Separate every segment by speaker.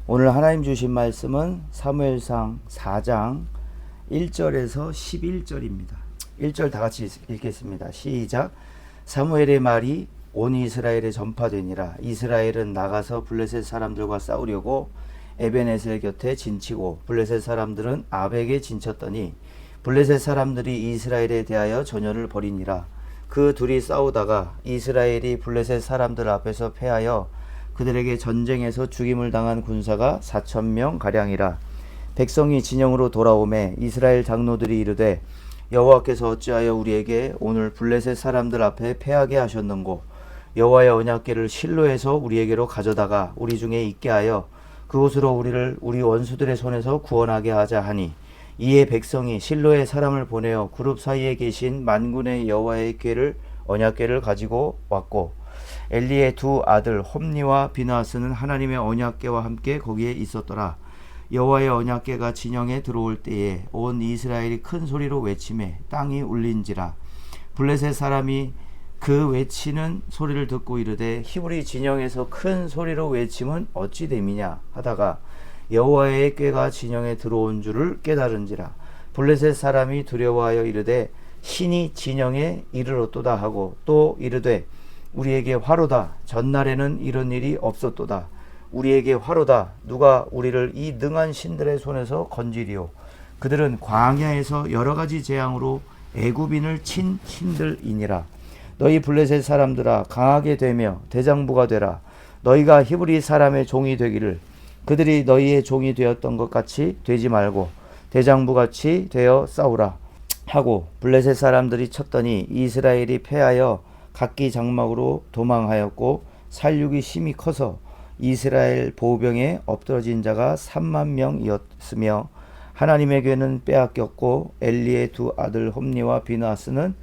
Speaker 1: 오늘 하나님 주신 말씀은 사무엘상 4장 1절에서 11절입니다. 1절 다 같이 읽겠습니다. 시작. 사무엘의 말이 온 이스라엘에 전파되니라. 이스라엘은 나가서 블레셋 사람들과 싸우려고 에벤에셀 곁에 진치고 블레셋 사람들은 아벡에 진쳤더니 블레셋 사람들이 이스라엘에 대하여 전열을 벌이니라. 그 둘이 싸우다가 이스라엘이 블레셋 사람들 앞에서 패하여 그들에게 전쟁에서 죽임을 당한 군사가 4,000명 가량이라. 백성이 진영으로 돌아오매 이스라엘 장로들이 이르되 여호와께서 어찌하여 우리에게 오늘 블레셋 사람들 앞에 패하게 하셨는고 여호와의 언약궤를 실로에서 우리에게로 가져다가 우리 중에 있게 하여 그곳으로 우리를 우리 원수들의 손에서 구원하게 하자 하니 이에 백성이 실로에 사람을 보내어 그룹 사이에 계신 만군의 여호와의 궤를 언약궤를 가지고 왔고 엘리의 두 아들 홈니와 비나스는 하나님의 언약궤와 함께 거기에 있었더라. 여호와의 언약궤가 진영에 들어올 때에 온 이스라엘이 큰 소리로 외치매 땅이 울린지라. 블레셋 사람이 그 외치는 소리를 듣고 이르되 히브리 진영에서 큰 소리로 외침은 어찌 됨이냐 하다가 여호와의 궤가 진영에 들어온 줄을 깨달은지라. 블레셋 사람이 두려워하여 이르되 신이 진영에 이르렀도다 하고 또 이르되 우리에게 화로다. 전날에는 이런 일이 없었도다. 우리에게 화로다. 누가 우리를 이 능한 신들의 손에서 건지리오. 그들은 광야에서 여러 가지 재앙으로 애굽인을 친 신들이니라. 너희 블레셋 사람들아 강하게 되며 대장부가 되라. 너희가 히브리 사람의 종이 되기를 그들이 너희의 종이 되었던 것 같이 되지 말고 대장부같이 되어 싸우라 하고 블레셋 사람들이 쳤더니 이스라엘이 패하여 각기 장막으로 도망하였고 살육이 심히 커서 이스라엘 보병에 엎드러진 자가 30,000명이었으며 하나님의 궤는 빼앗겼고 엘리의 두 아들 홈니와 비나스는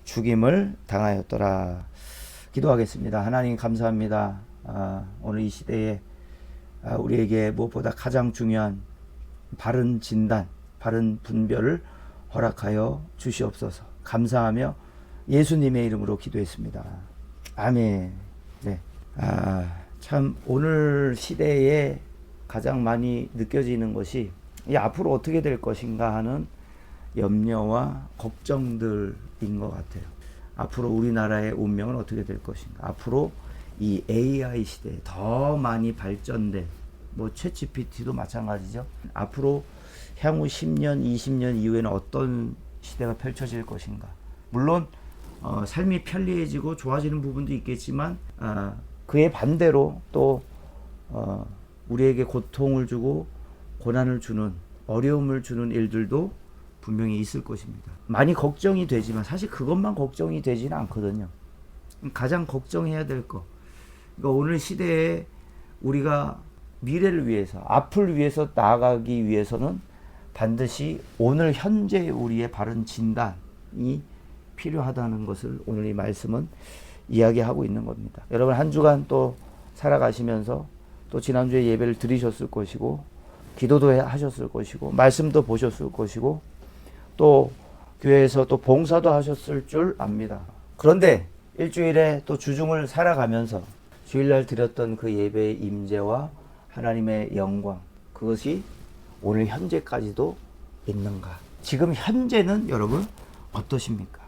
Speaker 1: 죽임을 당하였더라. 기도하겠습니다. 하나님 감사합니다. 오늘 이 시대에 우리에게 무엇보다 가장 중요한 바른 진단, 바른 분별을 허락하여 주시옵소서. 감사하며 예수님의 이름으로 기도했습니다. 아멘. 네. 참 오늘 시대에 가장 많이 느껴지는 것이 이 앞으로 어떻게 될 것인가 하는 염려와 걱정들인 것 같아요. 앞으로 우리나라의 운명은 어떻게 될 것인가. 앞으로 이 AI 시대에 더 많이 발전된 챗GPT도 마찬가지죠. 앞으로 향후 10년, 20년 이후에는 어떤 시대가 펼쳐질 것인가. 물론 삶이 편리해지고 좋아지는 부분도 있겠지만 그에 반대로 또 우리에게 고통을 주고 고난을 주는 어려움을 주는 일들도 분명히 있을 것입니다. 많이 걱정이 되지만 사실 그것만 걱정이 되지는 않거든요. 가장 걱정해야 될 것. 그러니까 오늘 시대에 우리가 미래를 위해서, 앞을 위해서 나아가기 위해서는 반드시 오늘 현재 우리의 바른 진단이 필요하다는 것을 오늘 이 말씀은 이야기하고 있는 겁니다. 여러분 한 주간 또 살아가시면서 또 지난주에 예배를 드리셨을 것이고 기도도 하셨을 것이고 말씀도 보셨을 것이고 또 교회에서 또 봉사도 하셨을 줄 압니다. 그런데 일주일에 또 주중을 살아가면서 주일날 드렸던 그 예배의 임재와 하나님의 영광, 그것이 오늘 현재까지도 있는가? 지금 현재는 여러분 어떠십니까?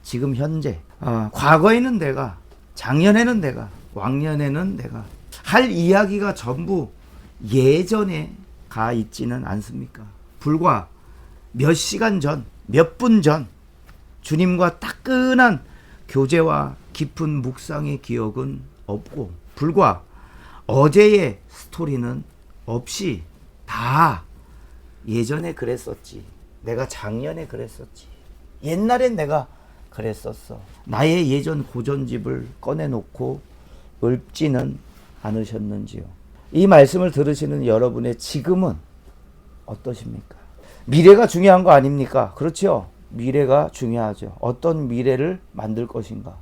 Speaker 1: 지금 현재 과거에는 내가, 작년에는 내가, 왕년에는 내가 할 이야기가 전부 예전에 가 있지는 않습니까? 불과 몇 시간 전, 몇 분 전 주님과 따끈한 교제와 깊은 묵상의 기억은 없고 불과 어제의 스토리는 없이 다 예전에 그랬었지, 내가 작년에 그랬었지, 옛날엔 내가 그랬었어. 나의 예전 고전집을 꺼내놓고 읊지는 않으셨는지요. 이 말씀을 들으시는 여러분의 지금은 어떠십니까? 미래가 중요한 거 아닙니까? 그렇죠? 미래가 중요하죠. 어떤 미래를 만들 것인가?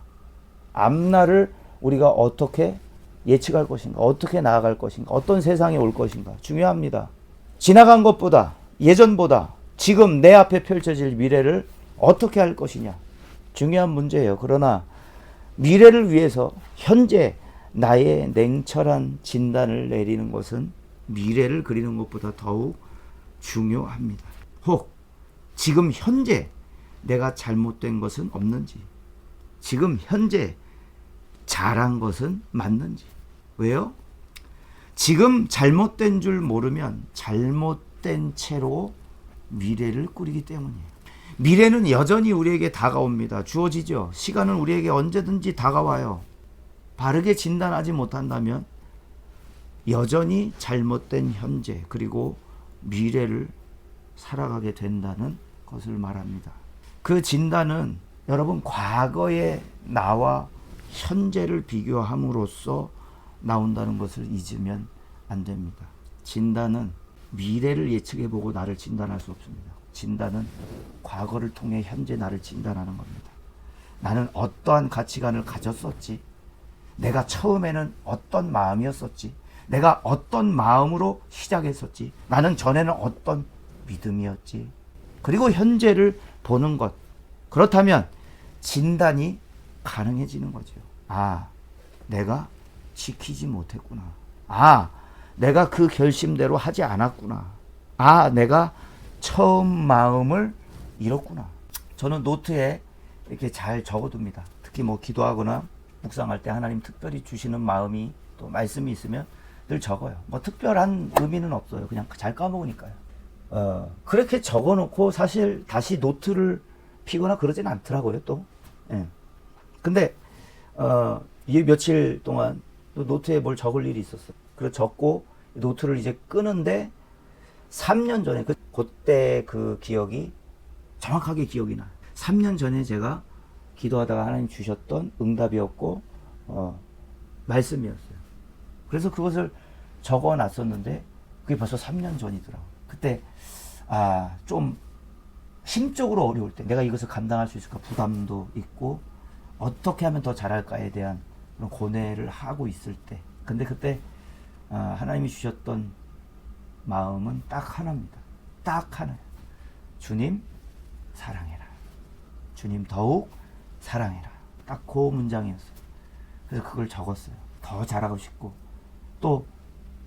Speaker 1: 앞날을 우리가 어떻게 예측할 것인가? 어떻게 나아갈 것인가? 어떤 세상에 올 것인가? 중요합니다. 지나간 것보다, 예전보다 지금 내 앞에 펼쳐질 미래를 어떻게 할 것이냐? 중요한 문제예요. 그러나 미래를 위해서 현재 나의 냉철한 진단을 내리는 것은 미래를 그리는 것보다 더욱 중요합니다. 혹 지금 현재 내가 잘못된 것은 없는지, 지금 현재 잘한 것은 맞는지. 왜요? 지금 잘못된 줄 모르면 잘못된 채로 미래를 꾸리기 때문이에요. 미래는 여전히 우리에게 다가옵니다. 주어지죠. 시간은 우리에게 언제든지 다가와요. 바르게 진단하지 못한다면 여전히 잘못된 현재 그리고 미래를 살아가게 된다는 것을 말합니다. 그 진단은 여러분 과거의 나와 현재를 비교함으로써 나온다는 것을 잊으면 안 됩니다. 진단은 미래를 예측해보고 나를 진단할 수 없습니다. 진단은 과거를 통해 현재 나를 진단하는 겁니다. 나는 어떠한 가치관을 가졌었지? 내가 처음에는 어떤 마음이었었지? 내가 어떤 마음으로 시작했었지? 나는 전에는 어떤 믿음이었지? 그리고 현재를 보는 것. 그렇다면 진단이 가능해지는 거죠. 아, 내가 지키지 못했구나. 아, 내가 그 결심대로 하지 않았구나. 아, 내가 처음 마음을 잃었구나. 저는 노트에 이렇게 잘 적어둡니다. 특히 뭐 기도하거나 묵상할 때 하나님 특별히 주시는 마음이 또 말씀이 있으면 늘 적어요. 뭐 특별한 의미는 없어요. 그냥 잘 까먹으니까요. 그렇게 적어놓고 사실 다시 노트를 피거나 그러진 않더라고요, 또. 예. 근데, 이 며칠 동안 또 노트에 뭘 적을 일이 있었어요. 그래서 적고 노트를 이제 끄는데 3년 전에, 그때 그 기억이 정확하게 기억이 나요. 3년 전에 제가 기도하다가 하나님 주셨던 응답이었고, 말씀이었어요. 그래서 그것을 적어 놨었는데, 그게 벌써 3년 전이더라고요. 그때, 좀, 심적으로 어려울 때, 내가 이것을 감당할 수 있을까 부담도 있고, 어떻게 하면 더 잘할까에 대한 그런 고뇌를 하고 있을 때. 근데 그때, 하나님이 주셨던 마음은 딱 하나입니다. 딱 하나예요. 주님, 사랑해라. 주님, 더욱 사랑해라. 딱 그 문장이었어요. 그래서 그걸 적었어요. 더 잘하고 싶고, 또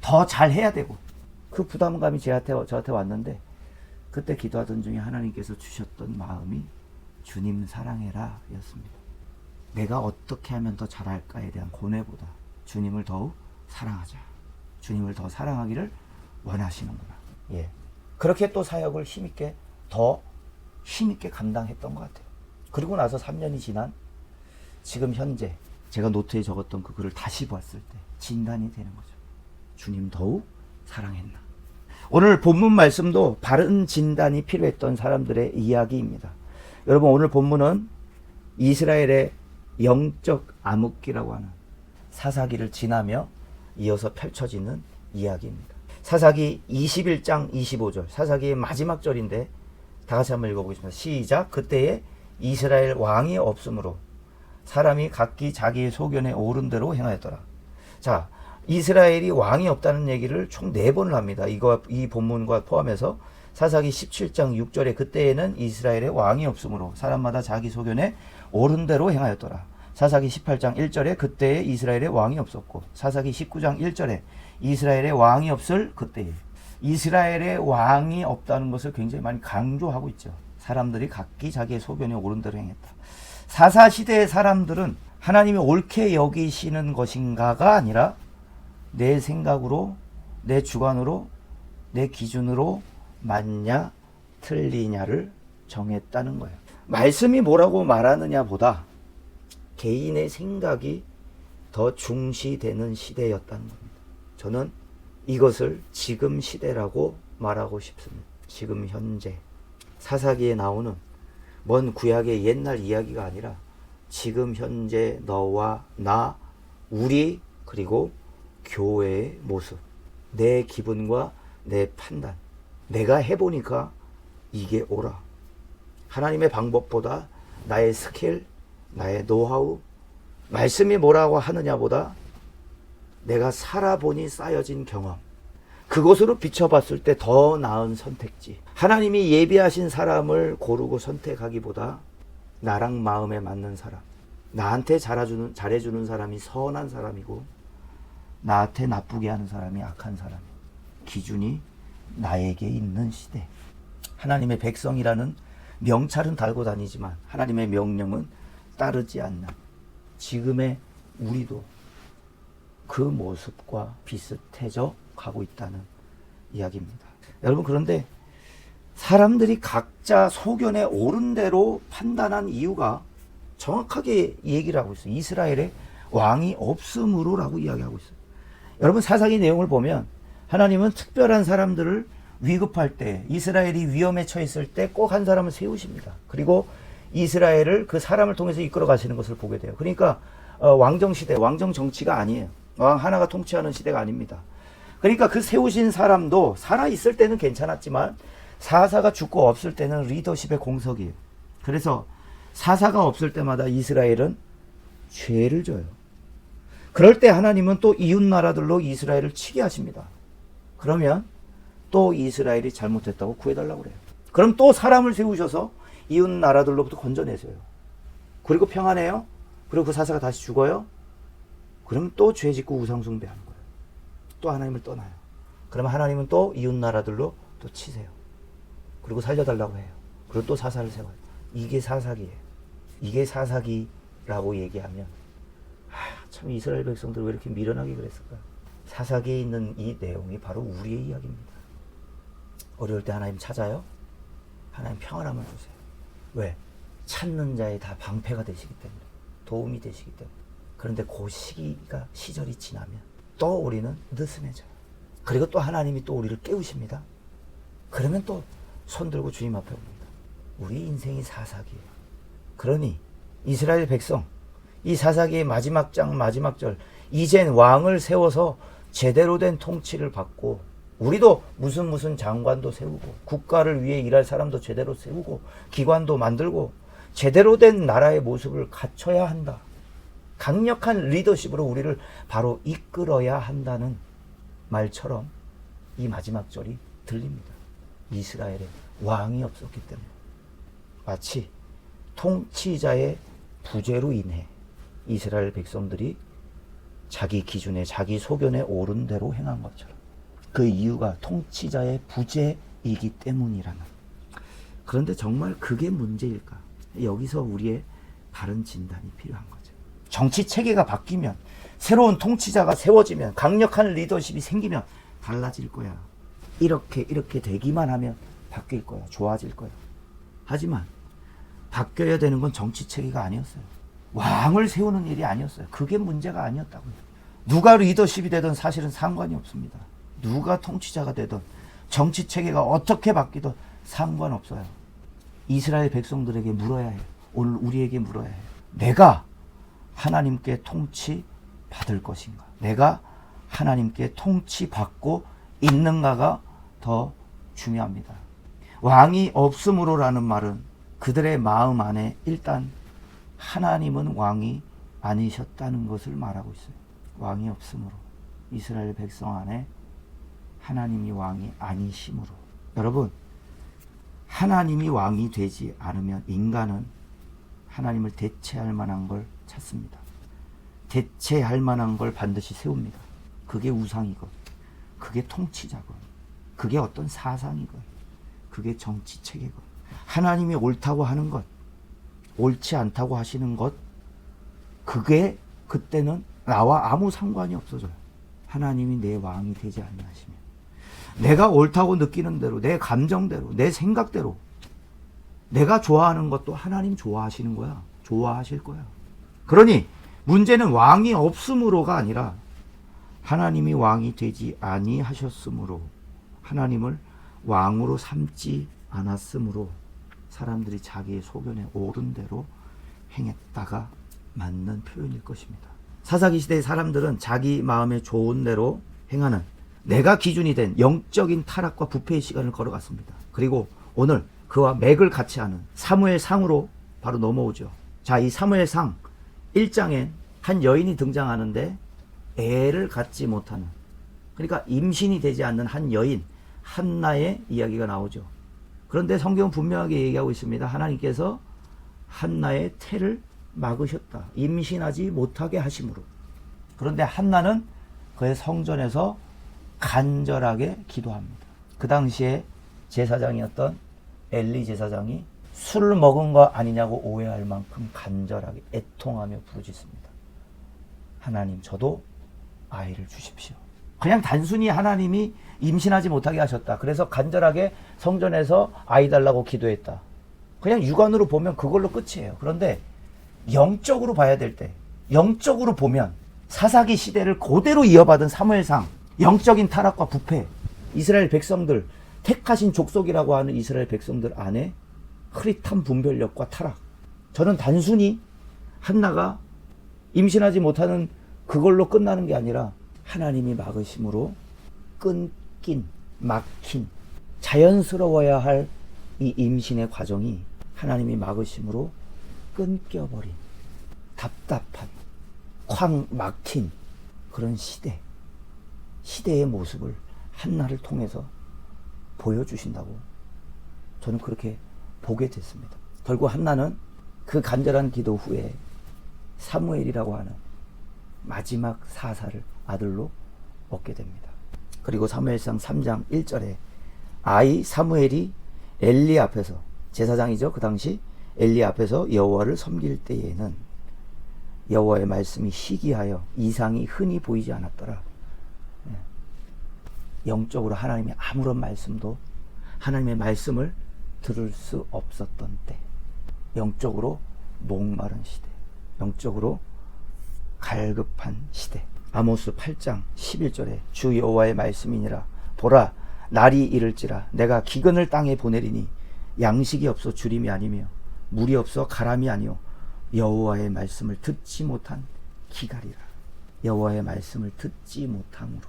Speaker 1: 더 잘해야 되고, 그 부담감이 저한테 왔는데, 그때 기도하던 중에 하나님께서 주셨던 마음이 주님 사랑해라 였습니다. 내가 어떻게 하면 더 잘할까에 대한 고뇌보다 주님을 더욱 사랑하자. 주님을 더 사랑하기를 원하시는구나. 예. 그렇게 또 사역을 더 힘있게 감당했던 것 같아요. 그리고 나서 3년이 지난 지금 현재 제가 노트에 적었던 그 글을 다시 봤을 때 진단이 되는 거죠. 주님 더욱 사랑했나. 오늘 본문 말씀도 바른 진단이 필요했던 사람들의 이야기입니다. 여러분, 오늘 본문은 이스라엘의 영적 암흑기라고 하는 사사기를 지나며 이어서 펼쳐지는 이야기입니다. 사사기 21장 25절, 사사기의 마지막 절인데 다 같이 한번 읽어보겠습니다. 시작. 그때에 이스라엘 왕이 없으므로 사람이 각기 자기의 소견에 오른 대로 행하였더라. 자, 이스라엘이 왕이 없다는 얘기를 총 4번을 합니다. 이 본문과 포함해서 사사기 17장 6절에 그때에는 이스라엘의 왕이 없으므로 사람마다 자기 소견에 옳은 대로 행하였더라. 사사기 18장 1절에 그때에 이스라엘의 왕이 없었고, 사사기 19장 1절에 이스라엘의 왕이 없을 그때에. 이스라엘의 왕이 없다는 것을 굉장히 많이 강조하고 있죠. 사람들이 각기 자기의 소견에 옳은 대로 행했다. 사사시대의 사람들은 하나님이 옳게 여기시는 것인가가 아니라 내 생각으로, 내 주관으로, 내 기준으로 맞냐 틀리냐를 정했다는 거예요. 말씀이 뭐라고 말하느냐 보다 개인의 생각이 더 중시되는 시대였다는 겁니다. 저는 이것을 지금 시대라고 말하고 싶습니다. 지금 현재. 사사기에 나오는 먼 구약의 옛날 이야기가 아니라 지금 현재 너와 나, 우리, 그리고 교회의 모습, 내 기분과 내 판단, 내가 해보니까 이게 옳아. 하나님의 방법보다 나의 스킬, 나의 노하우, 말씀이 뭐라고 하느냐보다 내가 살아보니 쌓여진 경험, 그것으로 비춰봤을 때 더 나은 선택지. 하나님이 예비하신 사람을 고르고 선택하기보다 나랑 마음에 맞는 사람, 나한테 잘해주는 사람이 선한 사람이고 나한테 나쁘게 하는 사람이 악한 사람. 기준이 나에게 있는 시대. 하나님의 백성이라는 명찰은 달고 다니지만 하나님의 명령은 따르지 않는 지금의 우리도 그 모습과 비슷해져 가고 있다는 이야기입니다. 여러분, 그런데 사람들이 각자 소견에 옳은 대로 판단한 이유가 정확하게 얘기를 하고 있어요. 이스라엘에 왕이 없으므로라고 이야기하고 있어요. 여러분, 사사기 내용을 보면 하나님은 특별한 사람들을 위급할 때, 이스라엘이 위험에 처했을 때 꼭 한 사람을 세우십니다. 그리고 이스라엘을 그 사람을 통해서 이끌어 가시는 것을 보게 돼요. 그러니까 왕정 시대, 왕정 정치가 아니에요. 왕 하나가 통치하는 시대가 아닙니다. 그러니까 그 세우신 사람도 살아있을 때는 괜찮았지만 사사가 죽고 없을 때는 리더십의 공석이에요. 그래서 사사가 없을 때마다 이스라엘은 죄를 져요. 그럴 때 하나님은 또 이웃 나라들로 이스라엘을 치게 하십니다. 그러면 또 이스라엘이 잘못했다고 구해달라고 그래요. 그럼 또 사람을 세우셔서 이웃 나라들로부터 건져내세요. 그리고 평안해요. 그리고 그 사사가 다시 죽어요. 그러면 또 죄 짓고 우상 숭배하는 거예요. 또 하나님을 떠나요. 그러면 하나님은 또 이웃 나라들로 또 치세요. 그리고 살려달라고 해요. 그리고 또 사사를 세워요. 이게 사사기예요. 이게 사사기라고 얘기하면 참 이스라엘 백성들 왜 이렇게 미련하게 그랬을까? 사사기에 있는 이 내용이 바로 우리의 이야기입니다. 어려울 때 하나님 찾아요. 하나님 평안함을 주세요. 왜? 찾는 자에 다 방패가 되시기 때문에, 도움이 되시기 때문에. 그런데 그 시절이 지나면 또 우리는 느슨해져요. 그리고 또 하나님이 또 우리를 깨우십니다. 그러면 또 손들고 주님 앞에 옵니다. 우리 인생이 사사기예요. 그러니 이스라엘 백성, 이 사사기의 마지막 장 마지막 절, 이젠 왕을 세워서 제대로 된 통치를 받고, 우리도 무슨 장관도 세우고 국가를 위해 일할 사람도 제대로 세우고 기관도 만들고 제대로 된 나라의 모습을 갖춰야 한다. 강력한 리더십으로 우리를 바로 이끌어야 한다는 말처럼 이 마지막 절이 들립니다. 이스라엘에 왕이 없었기 때문에, 마치 통치자의 부재로 인해 이스라엘 백성들이 자기 기준에, 자기 소견에 옳은 대로 행한 것처럼, 그 이유가 통치자의 부재이기 때문이라는. 그런데 정말 그게 문제일까? 여기서 우리의 바른 진단이 필요한 거죠. 정치 체계가 바뀌면, 새로운 통치자가 세워지면, 강력한 리더십이 생기면 달라질 거야. 이렇게 되기만 하면 바뀔 거야. 좋아질 거야. 하지만 바뀌어야 되는 건 정치 체계가 아니었어요. 왕을 세우는 일이 아니었어요. 그게 문제가 아니었다고요. 누가 리더십이 되든 사실은 상관이 없습니다. 누가 통치자가 되든 정치 체계가 어떻게 바뀌든 상관없어요. 이스라엘 백성들에게 물어야 해요. 오늘 우리에게 물어야 해요. 내가 하나님께 통치 받을 것인가? 내가 하나님께 통치 받고 있는가가 더 중요합니다. 왕이 없으므로라는 말은 그들의 마음 안에 일단 하나님은 왕이 아니셨다는 것을 말하고 있어요. 왕이 없으므로, 이스라엘 백성 안에 하나님이 왕이 아니심으로. 여러분, 하나님이 왕이 되지 않으면 인간은 하나님을 대체할 만한 걸 찾습니다. 대체할 만한 걸 반드시 세웁니다. 그게 우상이건, 그게 통치자건, 그게 어떤 사상이건, 그게 정치 체계건. 하나님이 옳다고 하는 것, 옳지 않다고 하시는 것, 그게 그때는 나와 아무 상관이 없어져요. 하나님이 내 왕이 되지 아니하시면, 내가 옳다고 느끼는 대로, 내 감정대로, 내 생각대로 내가 좋아하는 것도 하나님 좋아하시는 거야. 좋아하실 거야. 그러니 문제는 왕이 없으므로가 아니라 하나님이 왕이 되지 아니하셨으므로, 하나님을 왕으로 삼지 않았으므로 사람들이 자기의 소견에 옳은 대로 행했다가 맞는 표현일 것입니다. 사사기 시대의 사람들은 자기 마음에 좋은 대로 행하는, 내가 기준이 된 영적인 타락과 부패의 시간을 걸어갔습니다. 그리고 오늘 그와 맥을 같이 하는 사무엘상으로 바로 넘어오죠. 자, 이 사무엘상 1장에 한 여인이 등장하는데 애를 갖지 못하는, 그러니까 임신이 되지 않는 한 여인 한나의 이야기가 나오죠. 그런데 성경은 분명하게 얘기하고 있습니다. 하나님께서 한나의 태를 막으셨다. 임신하지 못하게 하심으로. 그런데 한나는 그의 성전에서 간절하게 기도합니다. 그 당시에 제사장이었던 엘리 제사장이 술을 먹은 거 아니냐고 오해할 만큼 간절하게 애통하며 부르짖습니다. 하나님, 저도 아이를 주십시오. 그냥 단순히 하나님이 임신하지 못하게 하셨다. 그래서 간절하게 성전에서 아이 달라고 기도했다. 그냥 육안으로 보면 그걸로 끝이에요. 그런데 영적으로 봐야 될 때, 영적으로 보면 사사기 시대를 그대로 이어받은 사무엘상, 영적인 타락과 부패, 이스라엘 백성들, 택하신 족속이라고 하는 이스라엘 백성들 안에 흐릿한 분별력과 타락. 저는 단순히 한나가 임신하지 못하는 그걸로 끝나는 게 아니라 하나님이 막으심으로 끊긴, 막힌, 자연스러워야 할 이 임신의 과정이 하나님이 막으심으로 끊겨버린, 답답한, 쾅 막힌 그런 시대의 모습을 한나를 통해서 보여주신다고 저는 그렇게 보게 됐습니다. 결국 한나는 그 간절한 기도 후에 사무엘이라고 하는 마지막 사사를 아들로 얻게 됩니다. 그리고 사무엘상 3장 1절에 아이 사무엘이 엘리 앞에서, 제사장이죠. 그 당시 엘리 앞에서 여호와를 섬길 때에는 여호와의 말씀이 희귀하여 이상이 흔히 보이지 않았더라. 영적으로 하나님의 아무런 말씀도, 하나님의 말씀을 들을 수 없었던 때, 영적으로 목마른 시대, 영적으로 갈급한 시대. 아모스 8장 11절에 주 여호와의 말씀이니라. 보라, 날이 이를지라 내가 기근을 땅에 보내리니 양식이 없어 주림이 아니며 물이 없어 가람이 아니요 여호와의 말씀을 듣지 못한 기갈이라. 여호와의 말씀을 듣지 못함으로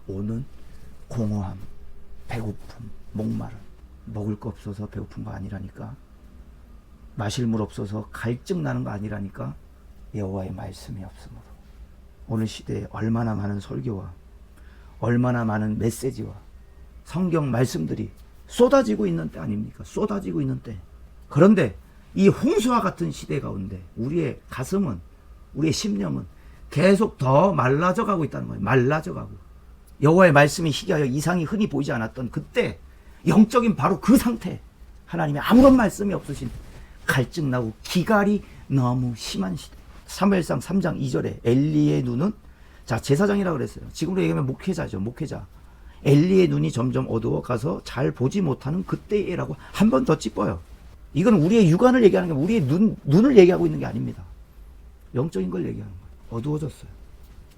Speaker 1: 오는 공허함, 배고픔, 목마름. 먹을 거 없어서 배고픈 거 아니라니까. 마실 물 없어서 갈증 나는 거 아니라니까. 여호와의 말씀이 없으므로. 오늘 시대에 얼마나 많은 설교와 얼마나 많은 메시지와 성경 말씀들이 쏟아지고 있는 때 아닙니까? 쏟아지고 있는 때. 그런데 이 홍수와 같은 시대 가운데 우리의 가슴은, 우리의 심령은 계속 더 말라져 가고 있다는 거예요. 말라져 가고. 여호와의 말씀이 희귀하여 이상이 흔히 보이지 않았던 그때, 영적인 바로 그 상태, 하나님의 아무런 말씀이 없으신, 갈증나고 기갈이 너무 심한 시대. 사무엘상 3장 2절에 엘리의 눈은, 자, 제사장이라고 그랬어요. 지금으로 얘기하면 목회자죠. 목회자. 엘리의 눈이 점점 어두워 가서 잘 보지 못하는 그때에라고 한 번 더 찝어요. 이건 우리의 육안을 얘기하는 게, 우리의 눈을 얘기하고 있는 게 아닙니다. 영적인 걸 얘기하는 거예요. 어두워졌어요.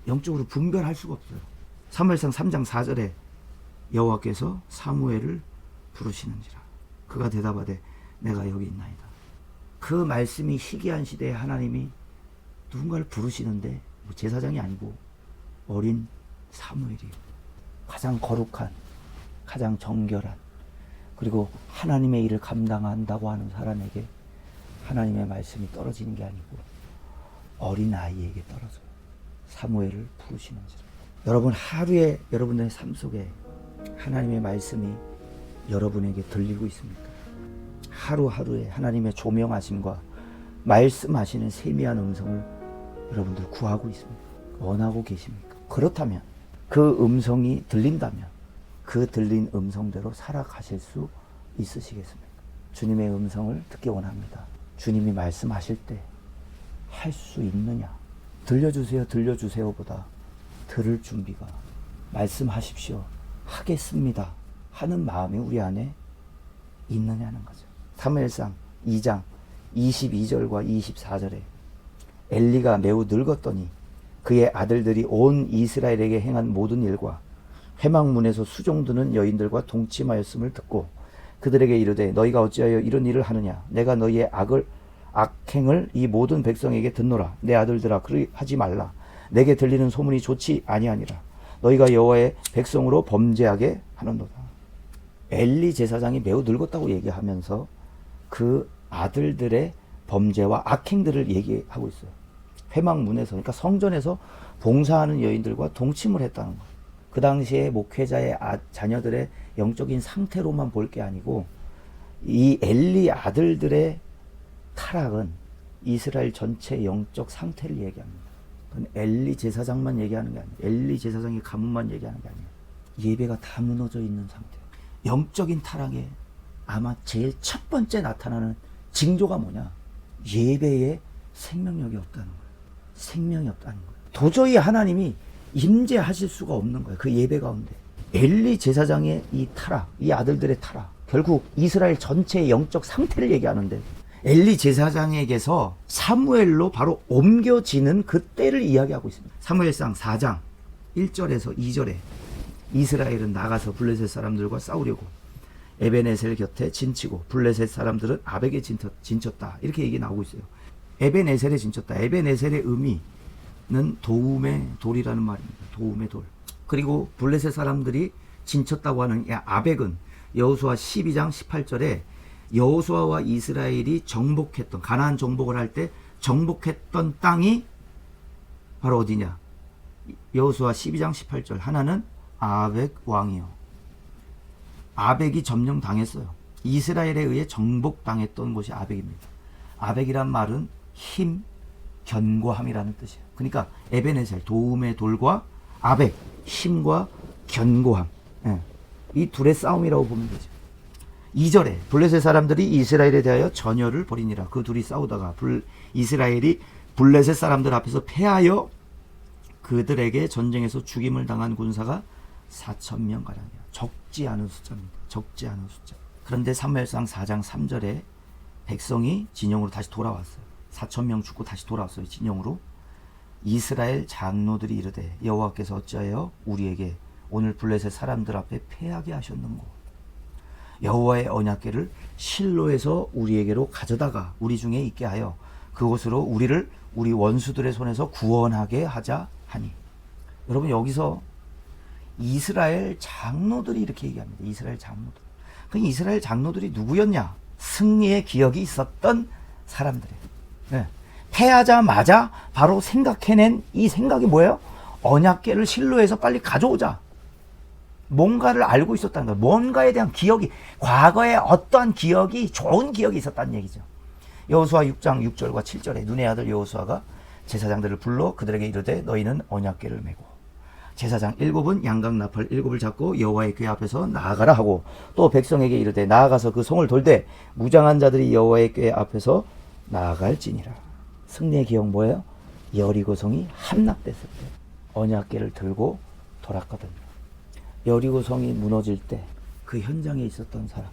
Speaker 1: 영적으로 분별할 수가 없어요. 사무엘상 3장 4절에 여호와께서 사무엘을 부르시는지라. 그가 대답하되 내가 여기 있나이다. 그 말씀이 희귀한 시대에 하나님이 누군가를 부르시는데, 제사장이 아니고 어린 사무엘이에요. 가장 거룩한, 가장 정결한, 그리고 하나님의 일을 감당한다고 하는 사람에게 하나님의 말씀이 떨어지는 게 아니고 어린 아이에게 떨어져요. 사무엘을 부르시는지라. 여러분, 하루에 여러분의 삶 속에 하나님의 말씀이 여러분에게 들리고 있습니까? 하루하루에 하나님의 조명하심과 말씀하시는 세미한 음성을 여러분들 구하고 있습니까? 원하고 계십니까? 그렇다면, 그 음성이 들린다면 그 들린 음성대로 살아가실 수 있으시겠습니까? 주님의 음성을 듣기 원합니다. 주님이 말씀하실 때 할 수 있느냐? 들려주세요, 들려주세요보다 들을 준비가, 말씀하십시오, 하겠습니다 하는 마음이 우리 안에 있느냐는 거죠. 사무엘상 2장 22절과 24절에 엘리가 매우 늙었더니 그의 아들들이 온 이스라엘에게 행한 모든 일과 회막문에서 수종드는 여인들과 동침하였음을 듣고 그들에게 이르되 너희가 어찌하여 이런 일을 하느냐? 내가 너희의 악행을 이 모든 백성에게 듣노라. 내 아들들아, 그리 하지 말라. 내게 들리는 소문이 좋지 아니하니라. 너희가 여호와의 백성으로 범죄하게 하는도다. 엘리 제사장이 매우 늙었다고 얘기하면서 그 아들들의 범죄와 악행들을 얘기하고 있어요. 회막문에서, 그러니까 성전에서 봉사하는 여인들과 동침을 했다는 거예요. 그 당시에 목회자의 자녀들의 영적인 상태로만 볼 게 아니고 이 엘리 아들들의 타락은 이스라엘 전체 영적 상태를 얘기합니다. 그건 엘리 제사장만 얘기하는 게 아니에요. 엘리 제사장의 가문만 얘기하는 게 아니에요. 예배가 다 무너져 있는 상태예요. 영적인 타락에 아마 제일 첫 번째 나타나는 징조가 뭐냐? 예배에 생명력이 없다는 거예요. 생명이 없다는 거예요. 도저히 하나님이 임재하실 수가 없는 거예요. 그 예배 가운데. 엘리 제사장의 이 타락, 이 아들들의 타락, 결국 이스라엘 전체의 영적 상태를 얘기하는데, 엘리 제사장에게서 사무엘로 바로 옮겨지는 그 때를 이야기하고 있습니다. 사무엘상 4장 1절에서 2절에 이스라엘은 나가서 블레셋 사람들과 싸우려고 에벤에셀 곁에 진치고 블레셋 사람들은 아벡에 진쳤다. 이렇게 얘기 나오고 있어요. 에벤에셀에 진쳤다. 에벤에셀의 의미는 도움의 돌이라는 말입니다. 도움의 돌. 그리고 블레셋 사람들이 진쳤다고 하는 이 아벡은 여호수아 12장 18절에 여호수아와 이스라엘이 정복했던, 가나안 정복을 할 때 정복했던 땅이 바로 어디냐? 여호수아 12장 18절. 하나는 아벡 왕이요. 아벡이 점령당했어요. 이스라엘에 의해 정복당했던 곳이 아벡입니다. 아벡이란 말은 힘, 견고함이라는 뜻이에요. 그러니까 에벤에셀, 도움의 돌과 아벡, 힘과 견고함. 이 둘의 싸움이라고 보면 되죠. 2절에 블레셋 사람들이 이스라엘에 대하여 전열을 벌이니라. 그 둘이 싸우다가 이스라엘이 블레셋 사람들 앞에서 패하여 그들에게 전쟁에서 죽임을 당한 군사가 4,000명 가량이야. 적지 않은 숫자입니다. 적지 않은 숫자. 그런데 사무엘상 4장 3절에 백성이 진영으로 다시 돌아왔어요. 4,000명 죽고 다시 돌아왔어요. 진영으로. 이스라엘 장로들이 이르되 여호와께서 어찌하여 우리에게 오늘 블레셋 사람들 앞에 패하게 하셨는고. 여호와의 언약궤를 실로에서 우리에게로 가져다가 우리 중에 있게 하여 그곳으로 우리를 우리 원수들의 손에서 구원하게 하자 하니. 여러분, 여기서 이스라엘 장로들이 이렇게 얘기합니다. 이스라엘 장로들. 그 이스라엘 장로들이 누구였냐? 승리의 기억이 있었던 사람들이에요. 네. 패하자마자 바로 생각해낸 이 생각이 뭐예요? 언약궤를 실로에서 빨리 가져오자. 뭔가를 알고 있었다는 거예요. 뭔가에 대한 기억이, 과거에 어떠한 기억이, 좋은 기억이 있었다는 얘기죠. 여호수아 6장 6절과 7절에 눈의 아들 여호수아가 제사장들을 불러 그들에게 이르되 너희는 언약궤를 메고 제사장 7은 양각 나팔 7을 잡고 여호와의 궤 앞에서 나아가라 하고, 또 백성에게 이르되 나아가서 그 성을 돌되 무장한 자들이 여호와의 궤 앞에서 나아갈지니라. 승리의 기억 뭐예요? 여리고성이 함락됐을 때 언약궤를 들고 돌았거든요. 여리고성이 무너질 때 그 현장에 있었던 사람,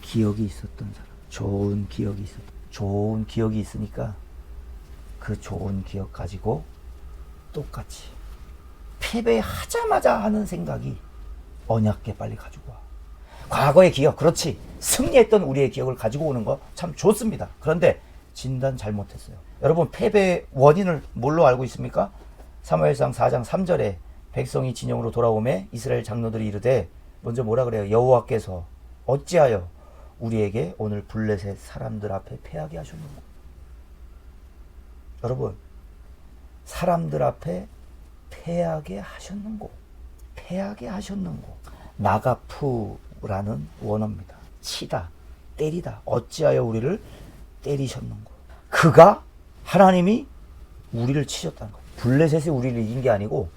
Speaker 1: 기억이 있었던 사람, 좋은 기억이 있었던, 좋은 기억이 있으니까 그 좋은 기억 가지고 똑같이 패배하자마자 하는 생각이 언약궤 빨리 가지고 와. 과거의 기억, 그렇지, 승리했던 우리의 기억을 가지고 오는 거 참 좋습니다. 그런데 진단 잘못했어요. 여러분, 패배의 원인을 뭘로 알고 있습니까? 사무엘상 4장 3절에 백성이 진영으로 돌아오매 이스라엘 장로들이 이르되, 먼저 뭐라 그래요? 여호와께서 어찌하여 우리에게 오늘 블레셋 사람들 앞에 패하게 하셨는가? 여러분, 사람들 앞에 패하게 하셨는고, 패하게 하셨는고. 나가푸라는 원어입니다. 치다, 때리다. 어찌하여 우리를 때리셨는고. 그가, 하나님이 우리를 치셨다는 거예요. 블레셋이 우리를 이긴 게 아니고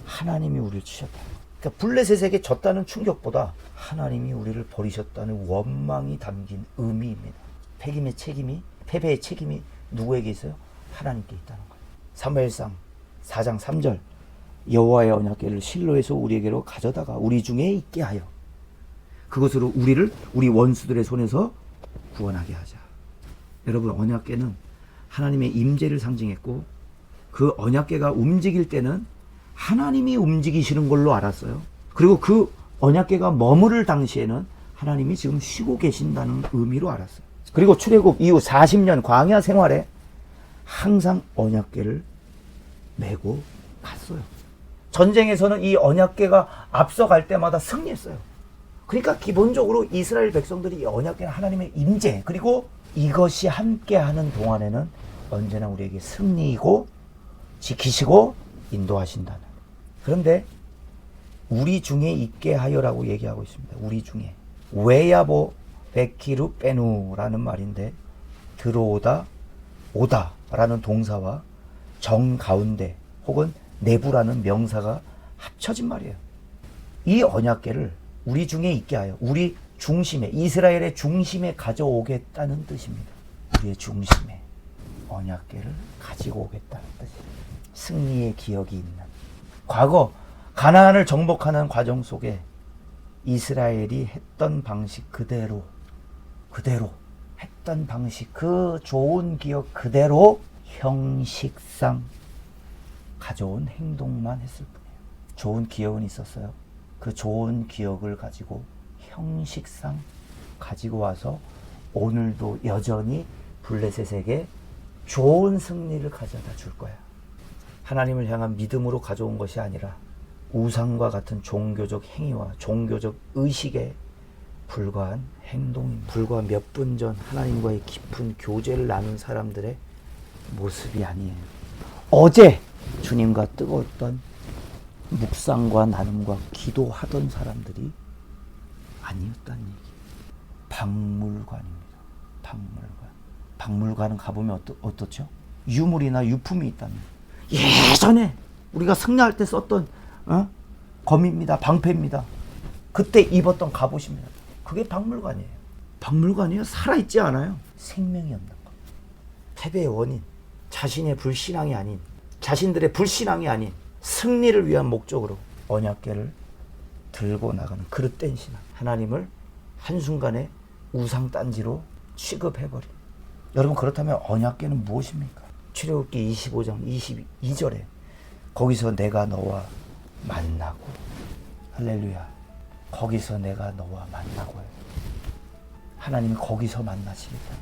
Speaker 1: 하나님이 우리를 치셨다는 거예요. 그러니까 블레셋에게 졌다는 충격보다 하나님이 우리를 버리셨다는 원망이 담긴 의미입니다. 패배의 책임이 누구에게 있어요? 하나님께 있다는 거예요. 사무엘상 4장 3절 여호와의 언약궤를 실로에서 우리에게로 가져다가 우리 중에 있게 하여 그것으로 우리를 우리 원수들의 손에서 구원하게 하자. 여러분, 언약궤는 하나님의 임재를 상징했고, 그 언약궤가 움직일 때는 하나님이 움직이시는 걸로 알았어요. 그리고 그 언약궤가 머무를 당시에는 하나님이 지금 쉬고 계신다는 의미로 알았어요. 그리고 출애굽 이후 40년 광야 생활에 항상 언약궤를 메고 갔어요. 전쟁에서는 이 언약궤가 앞서갈 때마다 승리했어요. 그러니까 기본적으로 이스라엘 백성들이 이 언약궤는 하나님의 임재, 그리고 이것이 함께하는 동안에는 언제나 우리에게 승리이고 지키시고 인도하신다는. 그런데 우리 중에 있게 하여라고 얘기하고 있습니다. 우리 중에. 웨야보 베키루 빼누라는 말인데, 들어오다, 오다라는 동사와 정 가운데 혹은 내부라는 명사가 합쳐진 말이에요. 이 언약궤를 우리 중에 있게 하여 우리 중심에, 이스라엘의 중심에 가져오겠다는 뜻입니다. 우리의 중심에 언약궤를 가지고 오겠다는 뜻입니다. 승리의 기억이 있는, 과거 가나안을 정복하는 과정 속에 이스라엘이 했던 방식 그대로 했던 방식, 그 좋은 기억 그대로 형식상 가져온 행동만 했을 뿐이에요. 좋은 기억은 있었어요. 그 좋은 기억을 가지고 형식상 가지고 와서 오늘도 여전히 블레셋에게 좋은 승리를 가져다 줄 거야. 하나님을 향한 믿음으로 가져온 것이 아니라 우상과 같은 종교적 행위와 종교적 의식에 불과한 행동입니다. 불과 몇 분 전 하나님과의 깊은 교제를 나눈 사람들의 모습이 아니에요. 어제 주님과 뜨거웠던 묵상과 나눔과 기도하던 사람들이 아니었다는 얘기. 박물관입니다. 박물관은 가보면 어떻죠? 유물이나 유품이 있다면, 예전에 우리가 승려할 때 썼던 검입니다. 방패입니다. 그때 입었던 갑옷입니다. 그게 박물관이에요. 박물관이요? 살아있지 않아요. 생명이 없는 것. 패배의 원인, 자신의 불신앙이 아닌, 자신들의 불신앙이 아닌 승리를 위한 목적으로 언약궤를 들고 나가는 그릇된 신앙. 하나님을 한순간에 우상단지로 취급해버린. 여러분, 그렇다면 언약궤는 무엇입니까? 출애굽기 25장 22절에 거기서 내가 너와 만나고, 할렐루야, 거기서 내가 너와 만나고 해요. 하나님이 거기서 만나시겠다.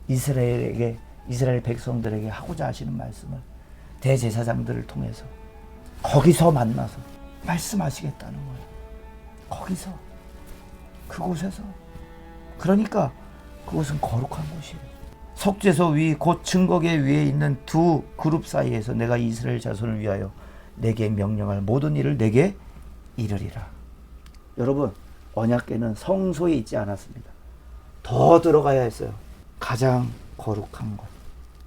Speaker 1: 이스라엘 백성들에게 하고자 하시는 말씀을 대제사장들을 통해서 거기서 만나서 말씀하시겠다는 거예요. 거기서, 그곳에서. 그러니까 그곳은 거룩한 곳이에요. 속죄소 위 곧 증거궤 위에 있는 두 그룹 사이에서 내가 이스라엘 자손을 위하여 내게 명령할 모든 일을 내게 이르리라. 여러분, 언약궤는 성소에 있지 않았습니다. 더 들어가야 했어요. 가장 거룩한 곳,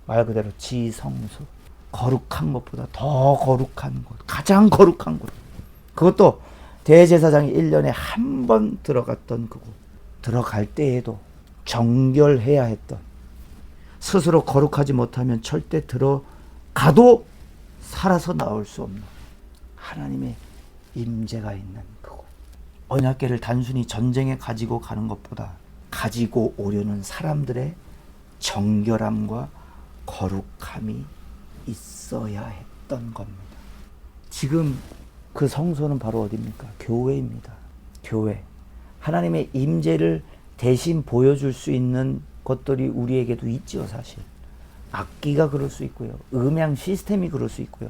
Speaker 1: 말 그대로 지성소. 거룩한 것보다 더 거룩한 곳, 가장 거룩한 곳. 그것도 대제사장이 1년에 한 번 들어갔던 그곳. 들어갈 때에도 정결해야 했던, 스스로 거룩하지 못하면 절대 들어가도 살아서 나올 수 없는 하나님의 임재가 있는 그곳. 언약궤를 단순히 전쟁에 가지고 가는 것보다 가지고 오려는 사람들의 정결함과 거룩함이 있어야 했던 겁니다. 지금 그 성소는 바로 어디입니까? 교회입니다. 교회. 하나님의 임재를 대신 보여줄 수 있는 것들이 우리에게도 있지요, 사실. 악기가 그럴 수 있고요. 음향 시스템이 그럴 수 있고요.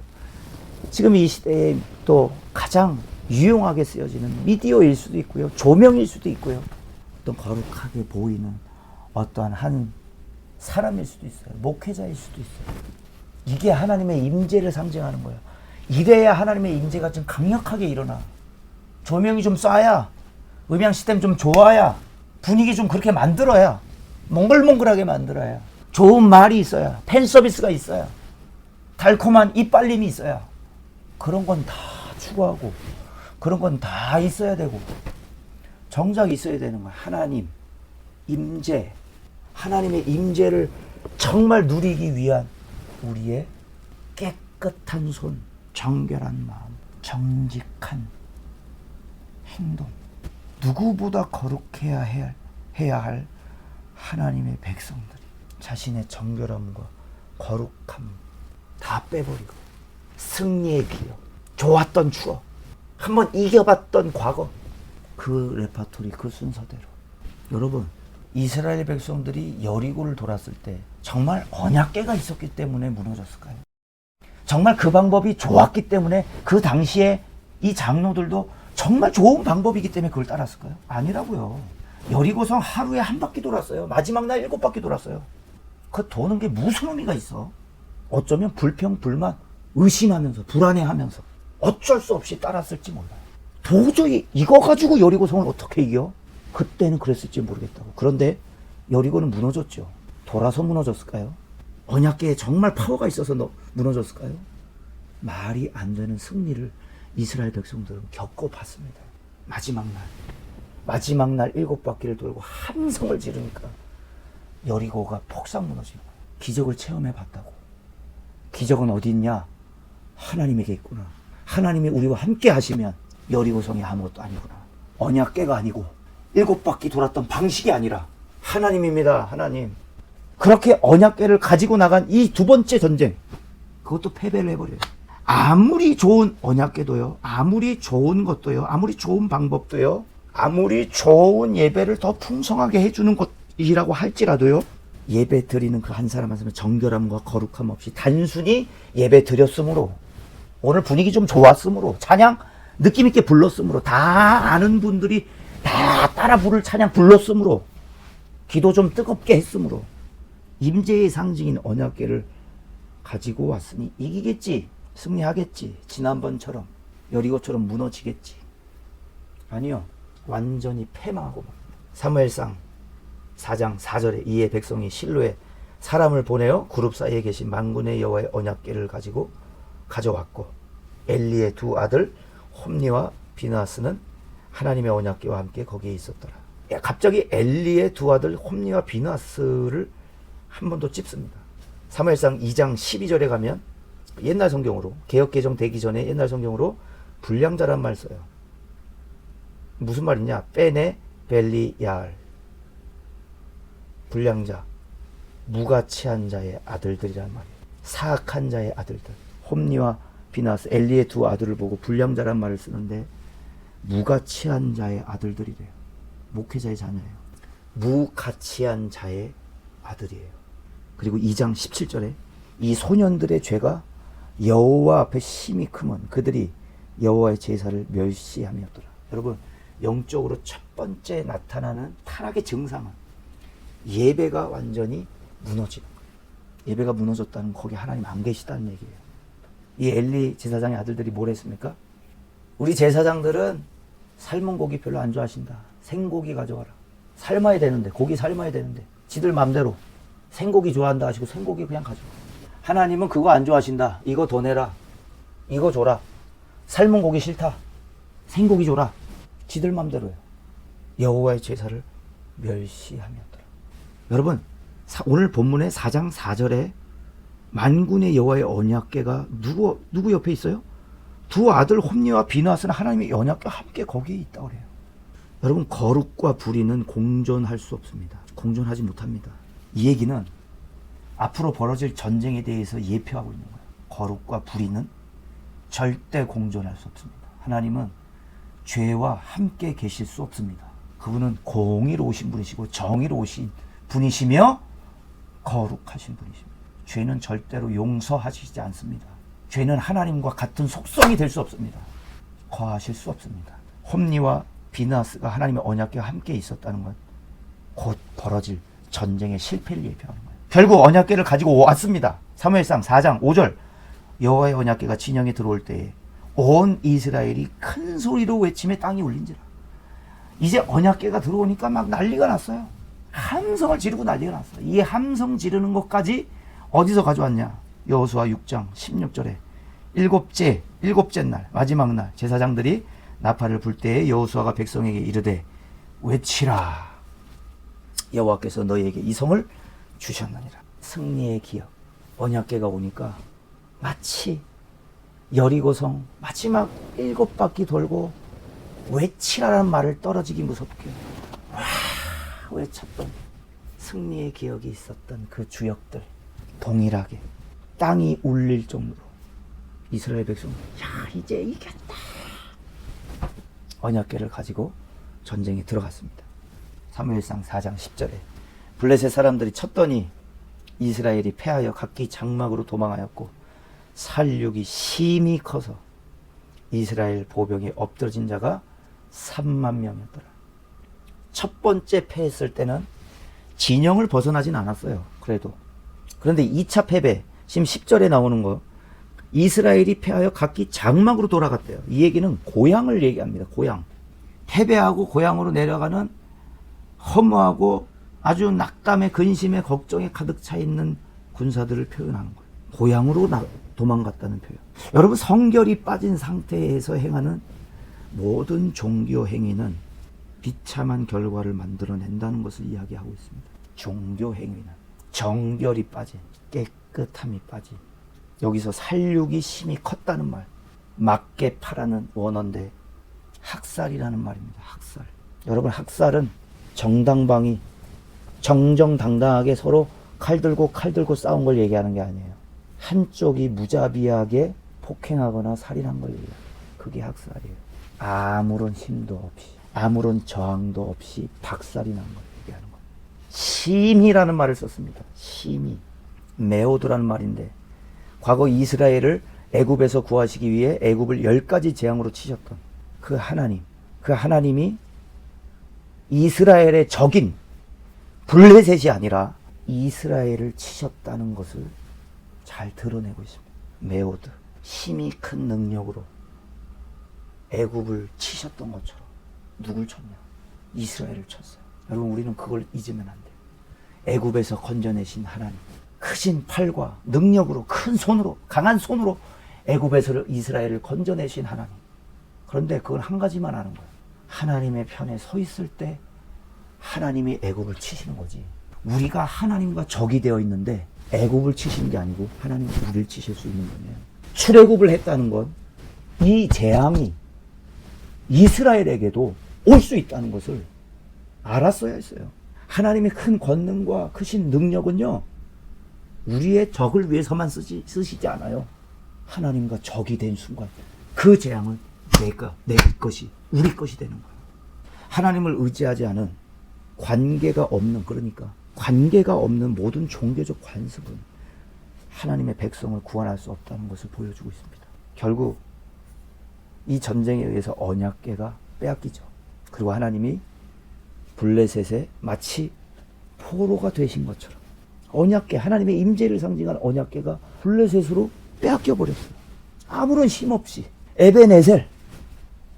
Speaker 1: 지금 이 시대에 또 가장 유용하게 쓰여지는 미디어일 수도 있고요. 조명일 수도 있고요. 또 거룩하게 보이는 어떠한 한 사람일 수도 있어요. 목회자일 수도 있어요. 이게 하나님의 임재를 상징하는 거예요. 이래야 하나님의 임재가 좀 강력하게 일어나. 조명이 좀 쏴야, 음향 시스템 좀 좋아야, 분위기 좀 그렇게 만들어야, 몽글몽글하게 만들어야, 좋은 말이 있어야, 팬 서비스가 있어야, 달콤한 이빨림이 있어야, 그런 건 다 추구하고 그런 건 다 있어야 되고, 정작 있어야 되는 거야. 하나님 임재, 하나님의 임재를 정말 누리기 위한 우리의 깨끗한 손, 정결한 마음, 정직한 행동. 누구보다 거룩해야 해야 할 하나님의 백성들이 자신의 정결함과 거룩함 다 빼버리고, 승리의 기억, 좋았던 추억, 한번 이겨봤던 과거, 그 레파토리, 그 순서대로. 여러분, 이스라엘 백성들이 여리고를 돌았을 때 정말 언약궤가 있었기 때문에 무너졌을까요? 정말 그 방법이 좋았기 때문에 그 당시에 이 장로들도 정말 좋은 방법이기 때문에 그걸 따랐을까요? 아니라고요. 여리고성 하루에 한 바퀴 돌았어요. 마지막 날 7바퀴 돌았어요. 그 도는 게 무슨 의미가 있어? 어쩌면 불평, 불만, 의심하면서, 불안해하면서 어쩔 수 없이 따랐을지 몰라요. 도저히 이거 가지고 여리고성을 어떻게 이겨? 그때는 그랬을지 모르겠다고. 그런데 여리고는 무너졌죠. 돌아서 무너졌을까요? 언약궤에 정말 파워가 있어서 무너졌을까요? 말이 안 되는 승리를 이스라엘 백성들은 겪어봤습니다. 마지막 날 7바퀴를 돌고 함성을 지르니까 여리고가 폭삭 무너지는 거예요. 기적을 체험해 봤다고. 기적은 어디 있냐? 하나님에게 있구나. 하나님이 우리와 함께 하시면 여리고성이 아무것도 아니구나. 언약궤가 아니고 7바퀴 돌았던 방식이 아니라 하나님입니다. 하나님. 그렇게 언약궤를 가지고 나간 이 두 번째 전쟁, 그것도 패배를 해버려요. 아무리 좋은 언약궤도요, 아무리 좋은 것도요, 아무리 좋은 방법도요, 아무리 좋은 예배를 더 풍성하게 해주는 것이라고 할지라도요, 예배 드리는 그 한 사람 한 사람의 정결함과 거룩함 없이 단순히 예배 드렸으므로, 오늘 분위기 좀 좋았으므로, 찬양 느낌 있게 불렀으므로, 다 아는 분들이 다 따라 부를 찬양 불렀으므로, 기도 좀 뜨겁게 했으므로, 임재의 상징인 언약궤를 가지고 왔으니 이기겠지, 승리하겠지, 지난번처럼 여리고처럼 무너지겠지. 아니요, 완전히 패망하고 맙니다. 사무엘상 4장 4절에 이에 백성이 실로에 사람을 보내어 그룹 사이에 계신 만군의 여호와의 언약궤를 가지고 가져왔고, 엘리의 두 아들 홈니와 비나스는 하나님의 언약궤와 함께 거기에 있었더라. 갑자기 엘리의 두 아들 홈니와 비나스를 한 번 더 찝습니다. 사무엘상 2장 12절에 가면 옛날 성경으로, 개역 개정 되기 전에 옛날 성경으로 불량자란 말 써요. 무슨 말이냐? 빼네 벨리야알, 불량자, 무가치한 자의 아들들이란 말이에요. 사악한 자의 아들들. 홈니와 비나스, 엘리의 두 아들을 보고 불량자란 말을 쓰는데 무가치한 자의 아들들이래요. 목회자의 자녀예요. 무가치한 자의 아들이에요. 그리고 2장 17절에 이 소년들의 죄가 여호와 앞에 심히 크면 그들이 여호와의 제사를 멸시함이었더라. 여러분, 영적으로 첫 번째 나타나는 타락의 증상은 예배가 완전히 무너지는 거예요. 예배가 무너졌다는 건 거기 하나님 안 계시다는 얘기예요. 이 엘리 제사장의 아들들이 뭘 했습니까? 우리 제사장들은 삶은 고기 별로 안 좋아하신다. 생고기 가져와라. 삶아야 되는데, 고기 삶아야 되는데 지들 맘대로 생고기 좋아한다 하시고 생고기 그냥 가져와. 하나님은 그거 안 좋아하신다. 이거 더 내라. 이거 줘라. 삶은 고기 싫다. 생고기 줘라. 지들 맘대로요. 여호와의 제사를 멸시함이었더라. 여러분, 오늘 본문의 4장 4절에 만군의 여호와의 언약궤가 누구 옆에 있어요? 두 아들 홈니와 비나스는 하나님의 언약궤와 함께 거기에 있다고 그래요. 여러분, 거룩과 불의는 공존할 수 없습니다. 공존하지 못합니다. 이 얘기는 앞으로 벌어질 전쟁에 대해서 예표하고 있는 거예요. 거룩과 불의는 절대 공존할 수 없습니다. 하나님은 죄와 함께 계실 수 없습니다. 그분은 공의로우신 분이시고 정의로우신 분이시며 거룩하신 분이십니다. 죄는 절대로 용서하시지 않습니다. 죄는 하나님과 같은 속성이 될 수 없습니다. 거하실 수 없습니다. 홈니와 비나스가 하나님의 언약궤와 함께 있었다는 건 곧 벌어질 전쟁의 실패를 예표하는 거예요. 결국 언약궤를 가지고 왔습니다. 사무엘상 4장 5절 여호와의 언약궤가 진영에 들어올 때에 온 이스라엘이 큰 소리로 외치며 땅이 울린지라. 이제 언약궤가 들어오니까 막 난리가 났어요. 함성을 지르고 난리가 났어요. 이 함성 지르는 것까지 어디서 가져왔냐? 여호수아 6장 16절에 일곱째 날, 마지막 날 제사장들이 나팔을 불 때에 여호수아가 백성에게 이르되 외치라. 여호와께서 너희에게 이 성을 주셨느니라. 승리의 기억. 언약궤가 오니까 마치 여리고성 마지막 7바퀴 돌고 외치라는 말을 떨어지기 무섭게 와 외쳤던 승리의 기억이 있었던 그 주역들 동일하게 땅이 울릴 정도로 이스라엘 백성, 야 이제 이겼다. 언약궤를 가지고 전쟁에 들어갔습니다. 사무엘상 4장 10절에 블레셋 사람들이 쳤더니 이스라엘이 패하여 각기 장막으로 도망하였고 살육이 심히 커서 이스라엘 보병에 엎드러진 자가 3만 명이었더라. 첫 번째 패했을 때는 진영을 벗어나진 않았어요. 그런데 2차 패배, 지금 10절에 나오는 거, 이스라엘이 패하여 각기 장막으로 돌아갔대요. 이 얘기는 고향을 얘기합니다. 고향. 패배하고 고향으로 내려가는 허무하고 아주 낙담에 근심에 걱정에 가득 차 있는 군사들을 표현하는 거예요. 고향으로 도망갔다는 표현. 여러분, 성결이 빠진 상태에서 행하는 모든 종교 행위는 비참한 결과를 만들어낸다는 것을 이야기하고 있습니다. 종교 행위는 정결이 빠진, 깨끗함이 빠진, 여기서 살육이 심히 컸다는 말, 막개파라는 원어인데 학살이라는 말입니다. 학살. 여러분, 학살은 정당방위, 정정당당하게 서로 칼 들고 싸운 걸 얘기하는 게 아니에요. 한쪽이 무자비하게 폭행하거나 살인한 걸 얘기해요. 그게 학살이에요. 아무런 힘도 없이, 아무런 저항도 없이 박살이 난 걸 얘기하는 거예요. 심히라는 말을 썼습니다. 심히. 메오드라는 말인데, 과거 이스라엘을 애굽에서 구하시기 위해 애굽을 10가지 재앙으로 치셨던 그 하나님, 그 하나님이 이스라엘의 적인 블레셋이 아니라 이스라엘을 치셨다는 것을 잘 드러내고 있습니다. 메오드, 힘이 큰 능력으로 애굽을 치셨던 것처럼 누굴 쳤냐? 이스라엘을 쳤어요. 여러분, 우리는 그걸 잊으면 안 돼요. 애굽에서 건져내신 하나님, 크신 팔과 능력으로, 큰 손으로, 강한 손으로 애굽에서 이스라엘을 건져내신 하나님. 그런데 그건 한 가지만 아는 거예요. 하나님의 편에 서 있을 때 하나님이 애굽을 치시는 거지. 우리가 하나님과 적이 되어 있는데 애굽을 치시는 게 아니고 하나님이 우리를 치실 수 있는 거예요. 출애굽을 했다는 건 이 재앙이 이스라엘에게도 올 수 있다는 것을 알았어야 했어요. 하나님의 큰 권능과 크신 능력은요, 우리의 적을 위해서만 쓰시지 않아요. 하나님과 적이 된 순간 그 재앙은 내 것이, 우리 것이 되는 거예요. 하나님을 의지하지 않은 관계가 없는, 그러니까 관계가 없는 모든 종교적 관습은 하나님의 백성을 구원할 수 없다는 것을 보여주고 있습니다. 결국 이 전쟁에 의해서 언약궤가 빼앗기죠. 그리고 하나님이 블레셋에 마치 포로가 되신 것처럼 언약궤, 하나님의 임재를 상징하는 언약궤가 블레셋으로 빼앗겨 버렸어요. 아무런 힘 없이. 에베네셀,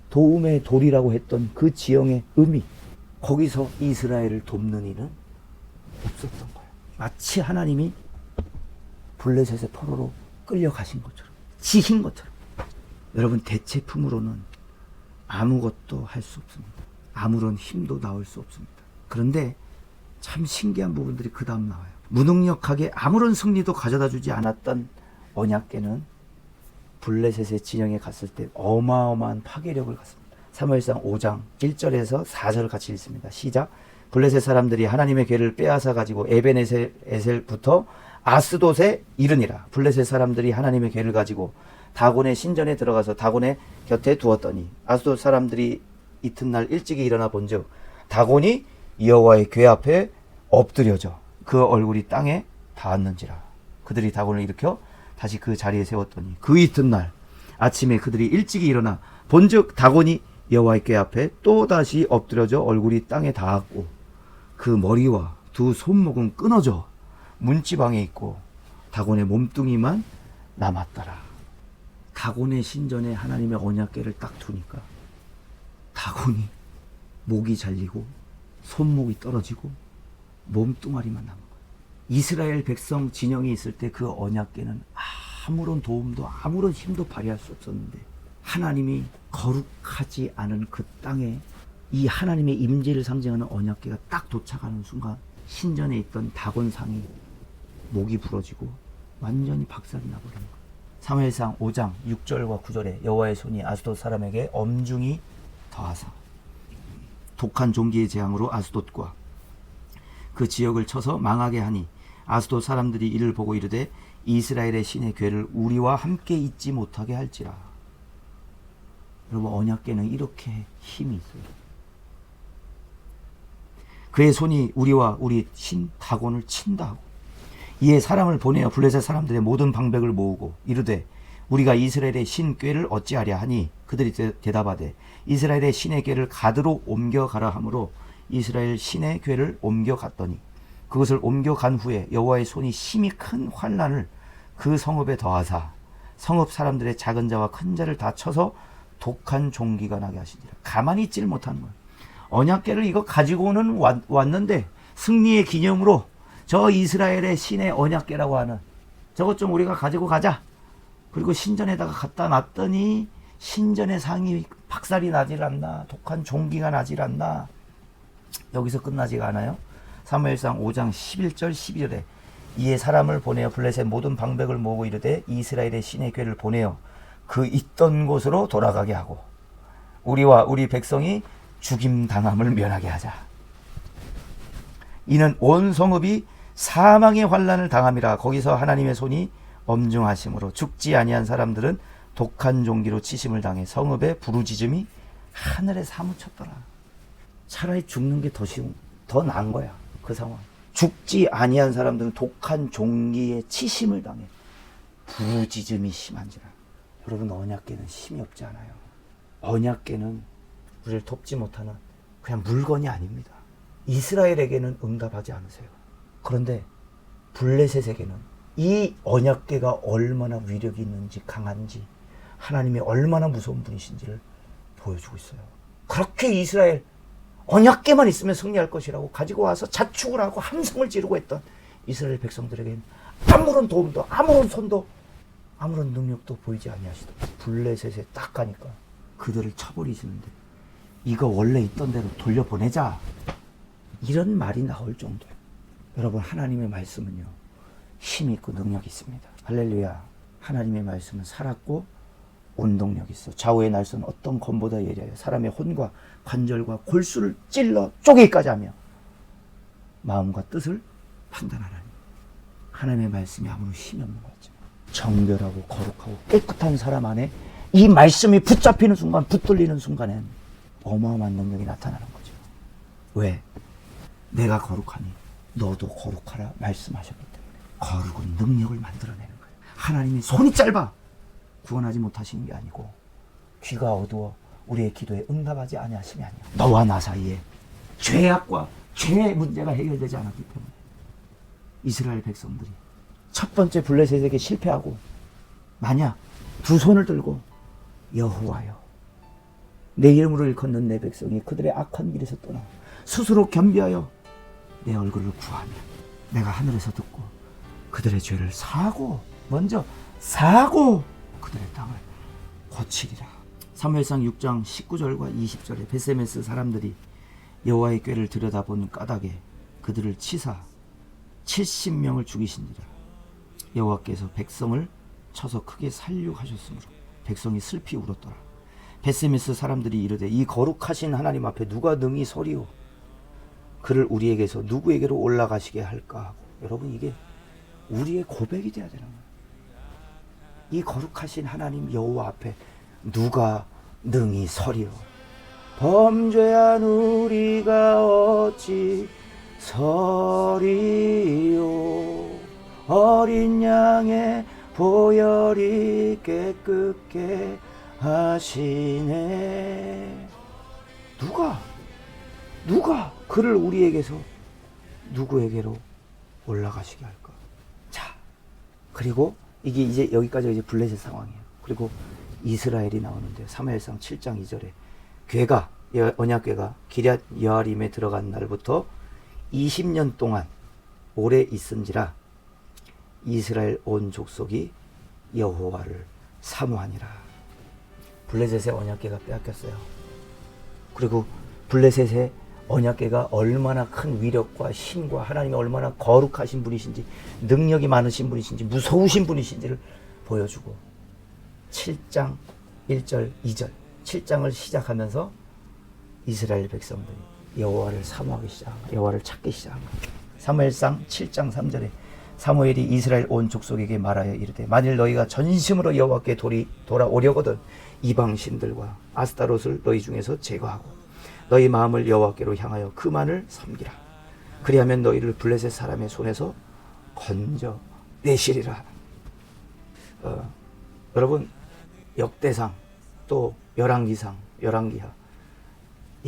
Speaker 1: 도움의 돌이라고 했던 그 지형의 의미, 거기서 이스라엘을 돕는 이는 없었던 거예요. 마치 하나님이 블레셋의 포로로 끌려가신 것처럼, 지신 것처럼. 여러분, 대체품으로는 아무것도 할 수 없습니다. 아무런 힘도 나올 수 없습니다. 그런데 참 신기한 부분들이 그 다음 나와요. 무능력하게 아무런 승리도 가져다 주지 않았던 언약궤는 블레셋의 진영에 갔을 때 어마어마한 파괴력을 갖습니다. 사무엘상 5장 1절에서 4절을 같이 읽습니다. 시작. 블레셋 사람들이 하나님의 궤를 빼앗아 가지고 에벤에셀부터 아스돗에 이르니라. 블레셋 사람들이 하나님의 궤를 가지고 다곤의 신전에 들어가서 다곤의 곁에 두었더니 아스돗 사람들이 이튿날 일찍이 일어나 본즉 다곤이 여호와의 궤 앞에 엎드려져 그 얼굴이 땅에 닿았는지라. 그들이 다곤을 일으켜 다시 그 자리에 세웠더니 그 이튿날 아침에 그들이 일찍이 일어나 본즉 다곤이 여호와의 궤 앞에 또 다시 엎드려져 얼굴이 땅에 닿았고 그 머리와 두 손목은 끊어져 문지방에 있고 다곤의 몸뚱이만 남았더라. 다곤의 신전에 하나님의 언약궤를 딱 두니까 다곤이 목이 잘리고 손목이 떨어지고 몸뚱아리만 남은 거예요. 이스라엘 백성 진영이 있을 때 그 언약궤는 아무런 도움도 아무런 힘도 발휘할 수 없었는데 하나님이 거룩하지 않은 그 땅에 이 하나님의 임재를 상징하는 언약궤가 딱 도착하는 순간 신전에 있던 다곤상이 목이 부러지고 완전히 박살이 나버린 거예요. 사무엘상 5장 6절과 9절에 여호와의 손이 아스돗 사람에게 엄중히 더하사 독한 종기의 재앙으로 아스돗과 그 지역을 쳐서 망하게 하니 아스돗 사람들이 이를 보고 이르되 이스라엘의 신의 궤를 우리와 함께 있지 못하게 할지라. 여러분, 언약궤는 이렇게 힘이 있어요. 그의 손이 우리와 우리 신 다곤을 친다 하고 이에 사람을 보내어 블레셋 사람들의 모든 방백을 모으고 이르되 우리가 이스라엘의 신 궤를 어찌하랴 하니 그들이 대답하되 이스라엘의 신의 궤를 가드로 옮겨가라 하므로 이스라엘 신의 궤를 옮겨갔더니 그것을 옮겨간 후에 여호와의 손이 심히 큰 환난을 그 성읍에 더하사 성읍 사람들의 작은 자와 큰 자를 다 쳐서 독한 종기가 나게 하시니라. 가만히 있지를 못하는 거예요. 언약궤를 이거 가지고는 왔는데 승리의 기념으로 저 이스라엘의 신의 언약궤라고 하는 저것 좀 우리가 가지고 가자. 그리고 신전에다가 갖다 놨더니 신전의 상이 박살이 나질 않나, 독한 종기가 나질 않나. 여기서 끝나지가 않아요. 사무엘상 5장 11절 12절에 이에 사람을 보내어 블레셋 모든 방백을 모으고 이르되 이스라엘의 신의 궤를 보내어 그 있던 곳으로 돌아가게 하고 우리와 우리 백성이 죽임 당함을 면하게 하자. 이는 온 성읍이 사망의 환난을 당함이라. 거기서 하나님의 손이 엄중하심으로 죽지 아니한 사람들은 독한 종기로 치심을 당해 성읍의 부르짖음이 하늘에 사무쳤더라. 차라리 죽는 게 더 나은 거야. 그 상황. 죽지 아니한 사람들은 독한 종기에 치심을 당해 부르짖음이 심한지라. 여러분, 언약궤는 힘이 없지 않아요. 언약궤는 우리를 돕지 못하는 그냥 물건이 아닙니다. 이스라엘에게는 응답하지 않으세요. 그런데 블레셋에게는 이 언약궤가 얼마나 위력이 있는지, 강한지, 하나님이 얼마나 무서운 분이신지를 보여주고 있어요. 그렇게 이스라엘 언약궤만 있으면 승리할 것이라고 가지고 와서 자축을 하고 함성을 지르고 했던 이스라엘 백성들에게는 아무런 도움도, 아무런 손도, 아무런 능력도 보이지 아니하시더라. 블레셋에 딱 가니까 그들을 쳐버리시는데 이거 원래 있던 대로 돌려보내자, 이런 말이 나올 정도예요. 여러분, 하나님의 말씀은요, 힘이 있고 능력이 있습니다. 할렐루야. 하나님의 말씀은 살았고 운동력이 있어. 좌우의 날선 어떤 검보다 예리하여 사람의 혼과 관절과 골수를 찔러 쪼개기까지 하며 마음과 뜻을 판단하라니. 하나님의 말씀이 아무런 힘이 없는 것 같지만 정결하고 거룩하고 깨끗한 사람 안에 이 말씀이 붙잡히는 순간, 붙들리는 순간엔 어마어마한 능력이 나타나는 거죠. 왜? 내가 거룩하니 너도 거룩하라 말씀하셨기 때문에. 거룩은 능력을 만들어내는 거예요. 하나님이 손이 짧아 구원하지 못하시는 게 아니고 귀가 어두워 우리의 기도에 응답하지 아니하심이 아니야. 너와 나 사이에 죄악과 죄의 문제가 해결되지 않았기 때문에 이스라엘 백성들이 첫 번째 블레셋에게 실패하고 만약 두 손을 들고 여호와여, 내 이름으로 일컫는 내 백성이 그들의 악한 길에서 떠나 스스로 겸비하여 내 얼굴을 구하면 내가 하늘에서 듣고 그들의 죄를 먼저 사고 그들의 땅을 고치리라. 사무엘상 6장 19절과 20절에 베세메스 사람들이 여호와의 궤를 들여다본 까닭에 그들을 치사 70명을 죽이신지라. 여호와께서 백성을 쳐서 크게 살육하셨으므로 백성이 슬피 울었더라. 베세메스 사람들이 이르되 이 거룩하신 하나님 앞에 누가 능히 서리오? 그를 우리에게서 누구에게로 올라가시게 할까 하고. 여러분, 이게 우리의 고백이 돼야 되는 거예요. 이 거룩하신 하나님 여호와 앞에 누가 능히 서리오? 범죄한 우리가 어찌 서리오? 어린 양의 보혈이 깨끗게 하시네. 누가 그를 우리에게서 누구에게로 올라가시게 할까? 자, 그리고 이게 이제 여기까지가 이제 블레셋 상황이에요. 그리고 이스라엘이 나오는데요. 사무엘상 7장 2절에 궤가, 언약궤가 기럇 여아림에 들어간 날부터 20년 동안 오래 있은지라 이스라엘 온 족속이 여호와를 사모하니라. 블레셋의 언약궤가 빼앗겼어요. 그리고 블레셋의 언약궤가 얼마나 큰 위력과 힘과 하나님이 얼마나 거룩하신 분이신지, 능력이 많으신 분이신지, 무서우신 분이신지를 보여주고 7장 1절 2절 7장을 시작하면서 이스라엘 백성들이 여호와를 사모하기 시작한 거예요. 여호와를 찾기 시작한 거예요. 사무엘상 7장 3절에 사무엘이 이스라엘 온 족속에게 말하여 이르되 만일 너희가 전심으로 여호와께 돌아오려거든 이방신들과 아스타롯을 너희 중에서 제거하고 너희 마음을 여호와께로 향하여 그만을 섬기라. 그리하면 너희를 블레셋 사람의 손에서 건져내시리라. 여러분, 역대상 또 열왕기상, 열왕기하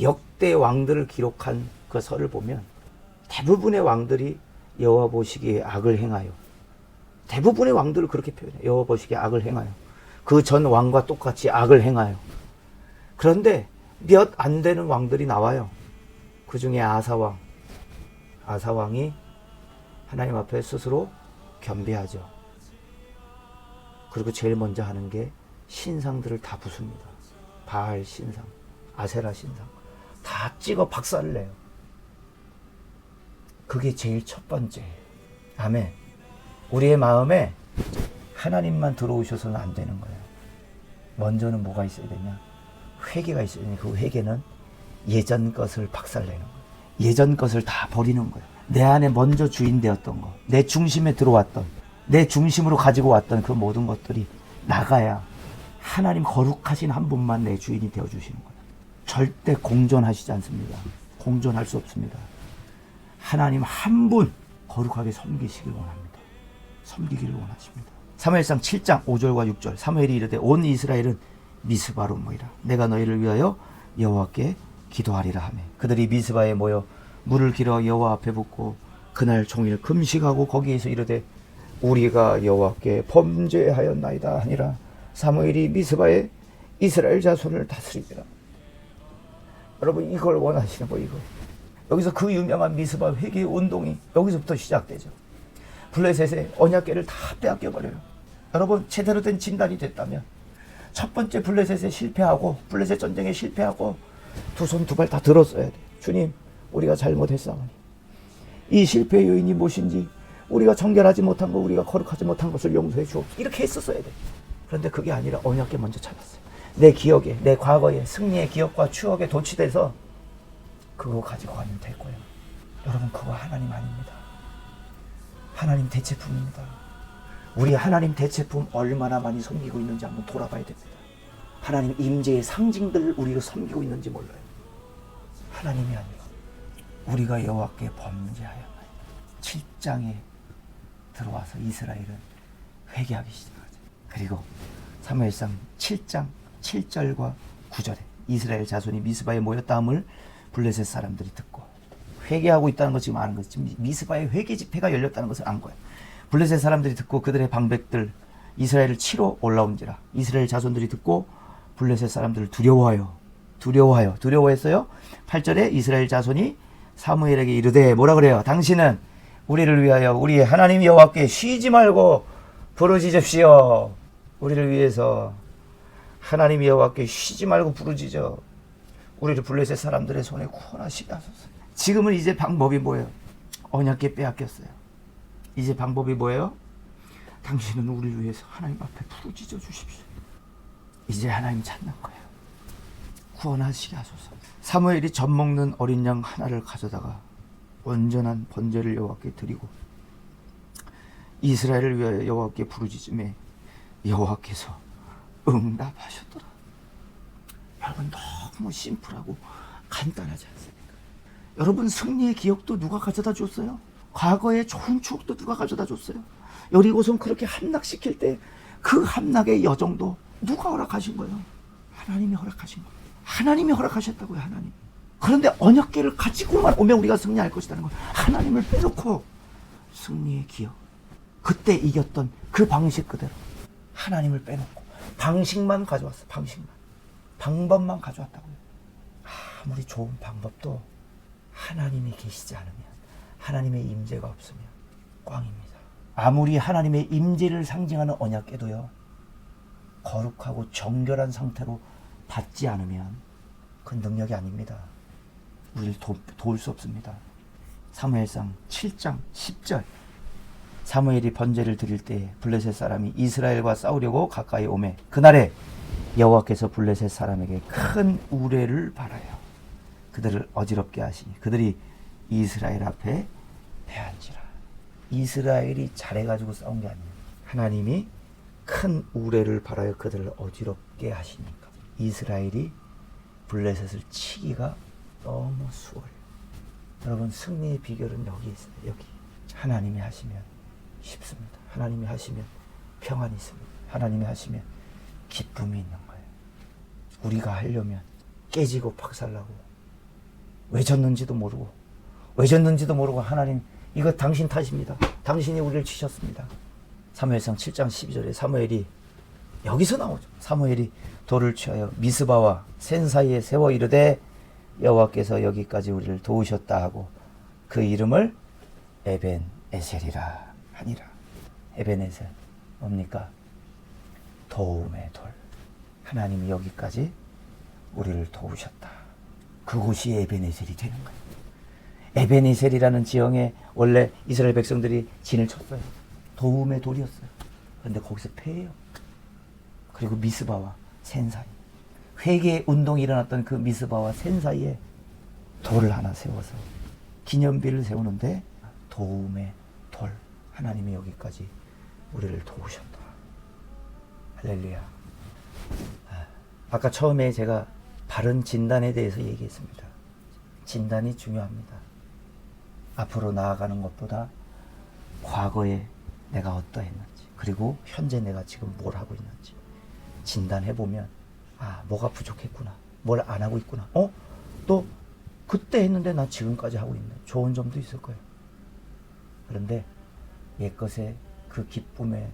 Speaker 1: 역대 왕들을 기록한 그 설을 보면 대부분의 왕들이 여호와 보시기에 악을 행하여, 대부분의 왕들을 그렇게 표현해요. 여호와 보시기에 악을 행하여, 그 전 왕과 똑같이 악을 행하여. 그런데 몇 안 되는 왕들이 나와요. 그 중에 아사왕이 하나님 앞에 스스로 겸비하죠. 그리고 제일 먼저 하는 게 신상들을 다 부숩니다. 바알 신상, 아세라 신상 다 찍어 박살을 내요. 그게 제일 첫 번째. 아멘. 우리의 마음에 하나님만 들어오셔서는 안 되는 거예요. 먼저는 뭐가 있어야 되냐? 회개가 있어야 되냐? 그 회개는 예전 것을 박살내는 거예요. 예전 것을 다 버리는 거예요. 내 안에 먼저 주인 되었던 거, 내 중심에 들어왔던, 내 중심으로 가지고 왔던 그 모든 것들이 나가야 하나님 거룩하신 한 분만 내 주인이 되어주시는 거예요. 절대 공존하시지 않습니다. 공존할 수 없습니다. 하나님 한 분 거룩하게 섬기시길 원합니다. 섬기기를 원하십니다. 사무엘상 7장 5절과 6절 사무엘이 이르되 온 이스라엘은 미스바로 모이라. 내가 너희를 위하여 여호와께 기도하리라 하매 그들이 미스바에 모여 물을 길어 여호와 앞에 붓고 그날 종일 금식하고 거기에서 이르되 우리가 여호와께 범죄하였나이다 하니라. 사무엘이 미스바에 이스라엘 자손을 다스리니라. 여러분 이걸 원하시는 거예요. 이거. 여기서 그 유명한 미스바 회개 운동이 여기서부터 시작되죠. 블레셋의 언약궤를 다 빼앗겨버려요. 여러분 제대로 된 진단이 됐다면 첫 번째 블레셋에 실패하고 블레셋 전쟁에 실패하고 두 손 두 발 다 들었어야 돼. 주님 우리가 잘못했사오니 이 실패의 요인이 무엇인지 우리가 정결하지 못한 거 우리가 거룩하지 못한 것을 용서해 주옵소서. 이렇게 했었어야 돼. 그런데 그게 아니라 언약궤 먼저 찾았어요. 내 기억에 내 과거의 승리의 기억과 추억에 도취돼서 그거 가지고 가면 될 거예요. 여러분 그거 하나님 아닙니다. 하나님 대체품입니다. 우리 하나님 대체품 얼마나 많이 섬기고 있는지 한번 돌아봐야 됩니다. 하나님 임재의 상징들을 우리가 섬기고 있는지 몰라요. 하나님이 아니라 우리가 여호와께 범죄하였나이다. 7장에 들어와서 이스라엘은 회개하기 시작하죠. 그리고 사무엘상 7장 7절과 9절에 이스라엘 자손이 미스바에 모였다함을 블레셋 사람들이 듣고 회개하고 있다는 것 지금 아는 거죠. 지금 미스바에 회개 집회가 열렸다는 것을 안 거예요. 블레셋 사람들이 듣고 그들의 방백들 이스라엘을 치러 올라온지라. 이스라엘 자손들이 듣고 블레셋 사람들을 두려워했어요. 8절에 이스라엘 자손이 사무엘에게 이르되 뭐라 그래요? 당신은 우리를 위하여 우리의 하나님 여호와께 쉬지 말고 부르짖으십시오. 우리를 위해서 하나님 여호와께 쉬지 말고 부르짖어 우리를 블레셋 사람들의 손에 구원하시게 하소서. 지금은 이제 방법이 뭐예요? 언약궤 빼앗겼어요. 이제 방법이 뭐예요? 당신은 우리를 위해서 하나님 앞에 부르짖어 주십시오. 이제 하나님 찾는 거예요. 구원하시게 하소서. 사무엘이 젖 먹는 어린 양 하나를 가져다가 온전한 번제를 여호와께 드리고 이스라엘을 위하여 여호와께 부르짖음에 여호와께서 응답하셨더라. 여러분 너무 심플하고 간단하지 않습니까? 여러분 승리의 기억도 누가 가져다 줬어요? 과거의 좋은 추억도 누가 가져다 줬어요? 여리고성 그렇게 함락시킬 때 그 함락의 여정도 누가 허락하신 거예요? 하나님이 허락하신 거예요. 하나님이 허락하셨다고요. 하나님. 그런데 언약궤를 가지고만 오면 우리가 승리할 것이라는 거예요. 하나님을 빼놓고 승리의 기억, 그때 이겼던 그 방식 그대로 하나님을 빼놓고 방식만 가져왔어. 방법만 가져왔다고요. 아무리 좋은 방법도 하나님이 계시지 않으면, 하나님의 임재가 없으면 꽝입니다. 아무리 하나님의 임재를 상징하는 언약궤도요, 거룩하고 정결한 상태로 닿지 않으면 그 능력이 아닙니다. 우리를 도울 수 없습니다. 사무엘상 7장 10절 사무엘이 번제를 드릴 때 블레셋 사람이 이스라엘과 싸우려고 가까이 오매 그날에 여호와께서 블레셋 사람에게 큰 우레를 바라요. 그들을 어지럽게 하시니 그들이 이스라엘 앞에 패한지라. 이스라엘이 잘해가지고 싸운 게 아니에요. 하나님이 큰 우레를 바라여 그들을 어지럽게 하시니까 이스라엘이 블레셋을 치기가 너무 수월해요. 여러분 승리의 비결은 여기 있어요. 여기 하나님이 하시면 쉽습니다. 하나님이 하시면 평안이 있습니다. 하나님이 하시면 기쁨이 있는 거예요. 우리가 하려면 깨지고 박살나고 왜 졌는지도 모르고 하나님 이거 당신 탓입니다. 당신이 우리를 치셨습니다. 사무엘상 7장 12절에 사무엘이 여기서 나오죠. 사무엘이 돌을 취하여 미스바와 센 사이에 세워 이르되 여호와께서 여기까지 우리를 도우셨다 하고 그 이름을 에벤에셀이라 하니라. 에벤에셀 뭡니까? 도움의 돌. 하나님이 여기까지 우리를 도우셨다. 그곳이 에베네셀이 되는 거예요. 에베네셀이라는 지형에 원래 이스라엘 백성들이 진을 쳤어요. 도움의 돌이었어요. 그런데 거기서 패해요. 그리고 미스바와 센 사이, 회개 운동이 일어났던 그 미스바와 센 사이에 돌을 하나 세워서 기념비를 세우는데 도움의 돌. 하나님이 여기까지 우리를 도우셨다. 할렐루야. 아까 처음에 제가 바른 진단에 대해서 얘기했습니다. 진단이 중요합니다. 앞으로 나아가는 것보다 과거에 내가 어떠했는지, 그리고 현재 내가 지금 뭘 하고 있는지 진단해보면, 아, 뭐가 부족했구나, 뭘 안 하고 있구나, 또 그때 했는데 나 지금까지 하고 있네, 좋은 점도 있을 거예요. 그런데 옛것의 그 기쁨의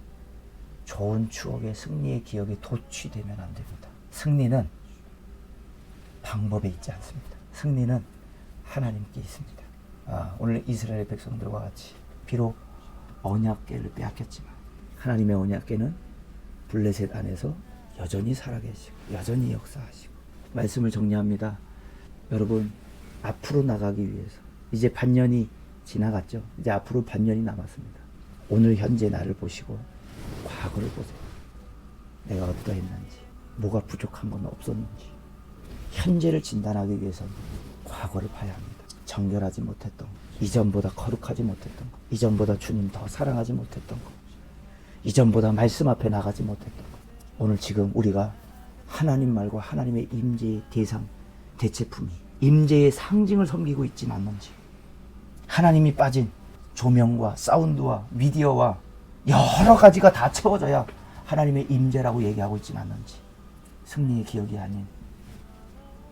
Speaker 1: 좋은 추억의 승리의 기억에 도취되면 안 됩니다. 승리는 방법에 있지 않습니다. 승리는 하나님께 있습니다. 오늘 이스라엘 백성들과 같이 비록 언약궤를 빼앗겼지만 하나님의 언약궤는 블레셋 안에서 여전히 살아계시고 여전히 역사하시고. 말씀을 정리합니다. 여러분, 앞으로 나가기 위해서 이제 반년이 지나갔죠. 이제 앞으로 반년이 남았습니다. 오늘 현재 나를 보시고 과거를 보세요. 내가 어떠했는지, 뭐가 부족한 건 없었는지. 현재를 진단하기 위해서는 과거를 봐야 합니다. 정결하지 못했던 것, 이전보다 거룩하지 못했던 것, 이전보다 주님 더 사랑하지 못했던 것, 이전보다 말씀 앞에 나가지 못했던 것. 오늘 지금 우리가 하나님 말고 하나님의 임재의 대상, 대체품이, 임재의 상징을 섬기고 있진 않는지, 하나님이 빠진 조명과 사운드와 미디어와 여러 가지가 다 채워져야 하나님의 임재라고 얘기하고 있진 않는지, 승리의 기억이 아닌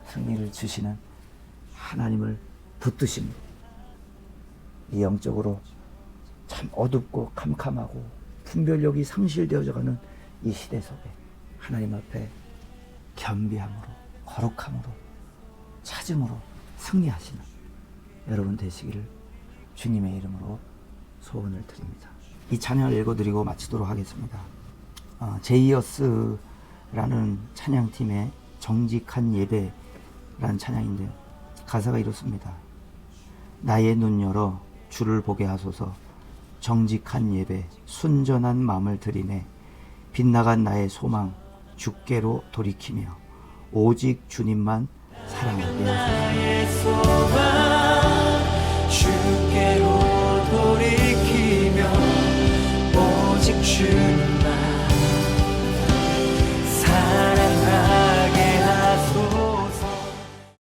Speaker 1: 승리를 주시는 하나님을 붙드십니다. 이 영적으로 참 어둡고 캄캄하고 분별력이 상실되어져가는 이 시대 속에 하나님 앞에 겸비함으로, 거룩함으로, 찾음으로 승리하시는 여러분 되시기를 주님의 이름으로 소원을 드립니다. 이 찬양을 읽어드리고 마치도록 하겠습니다. 제이어스라는 찬양팀의 정직한 예배라는 찬양인데요, 가사가 이렇습니다. 나의 눈 열어 주를 보게 하소서. 정직한 예배, 순전한 마음을 드리네. 빗나간 나의 소망 주께로 돌이키며 오직 주님만 사랑하게 하소서.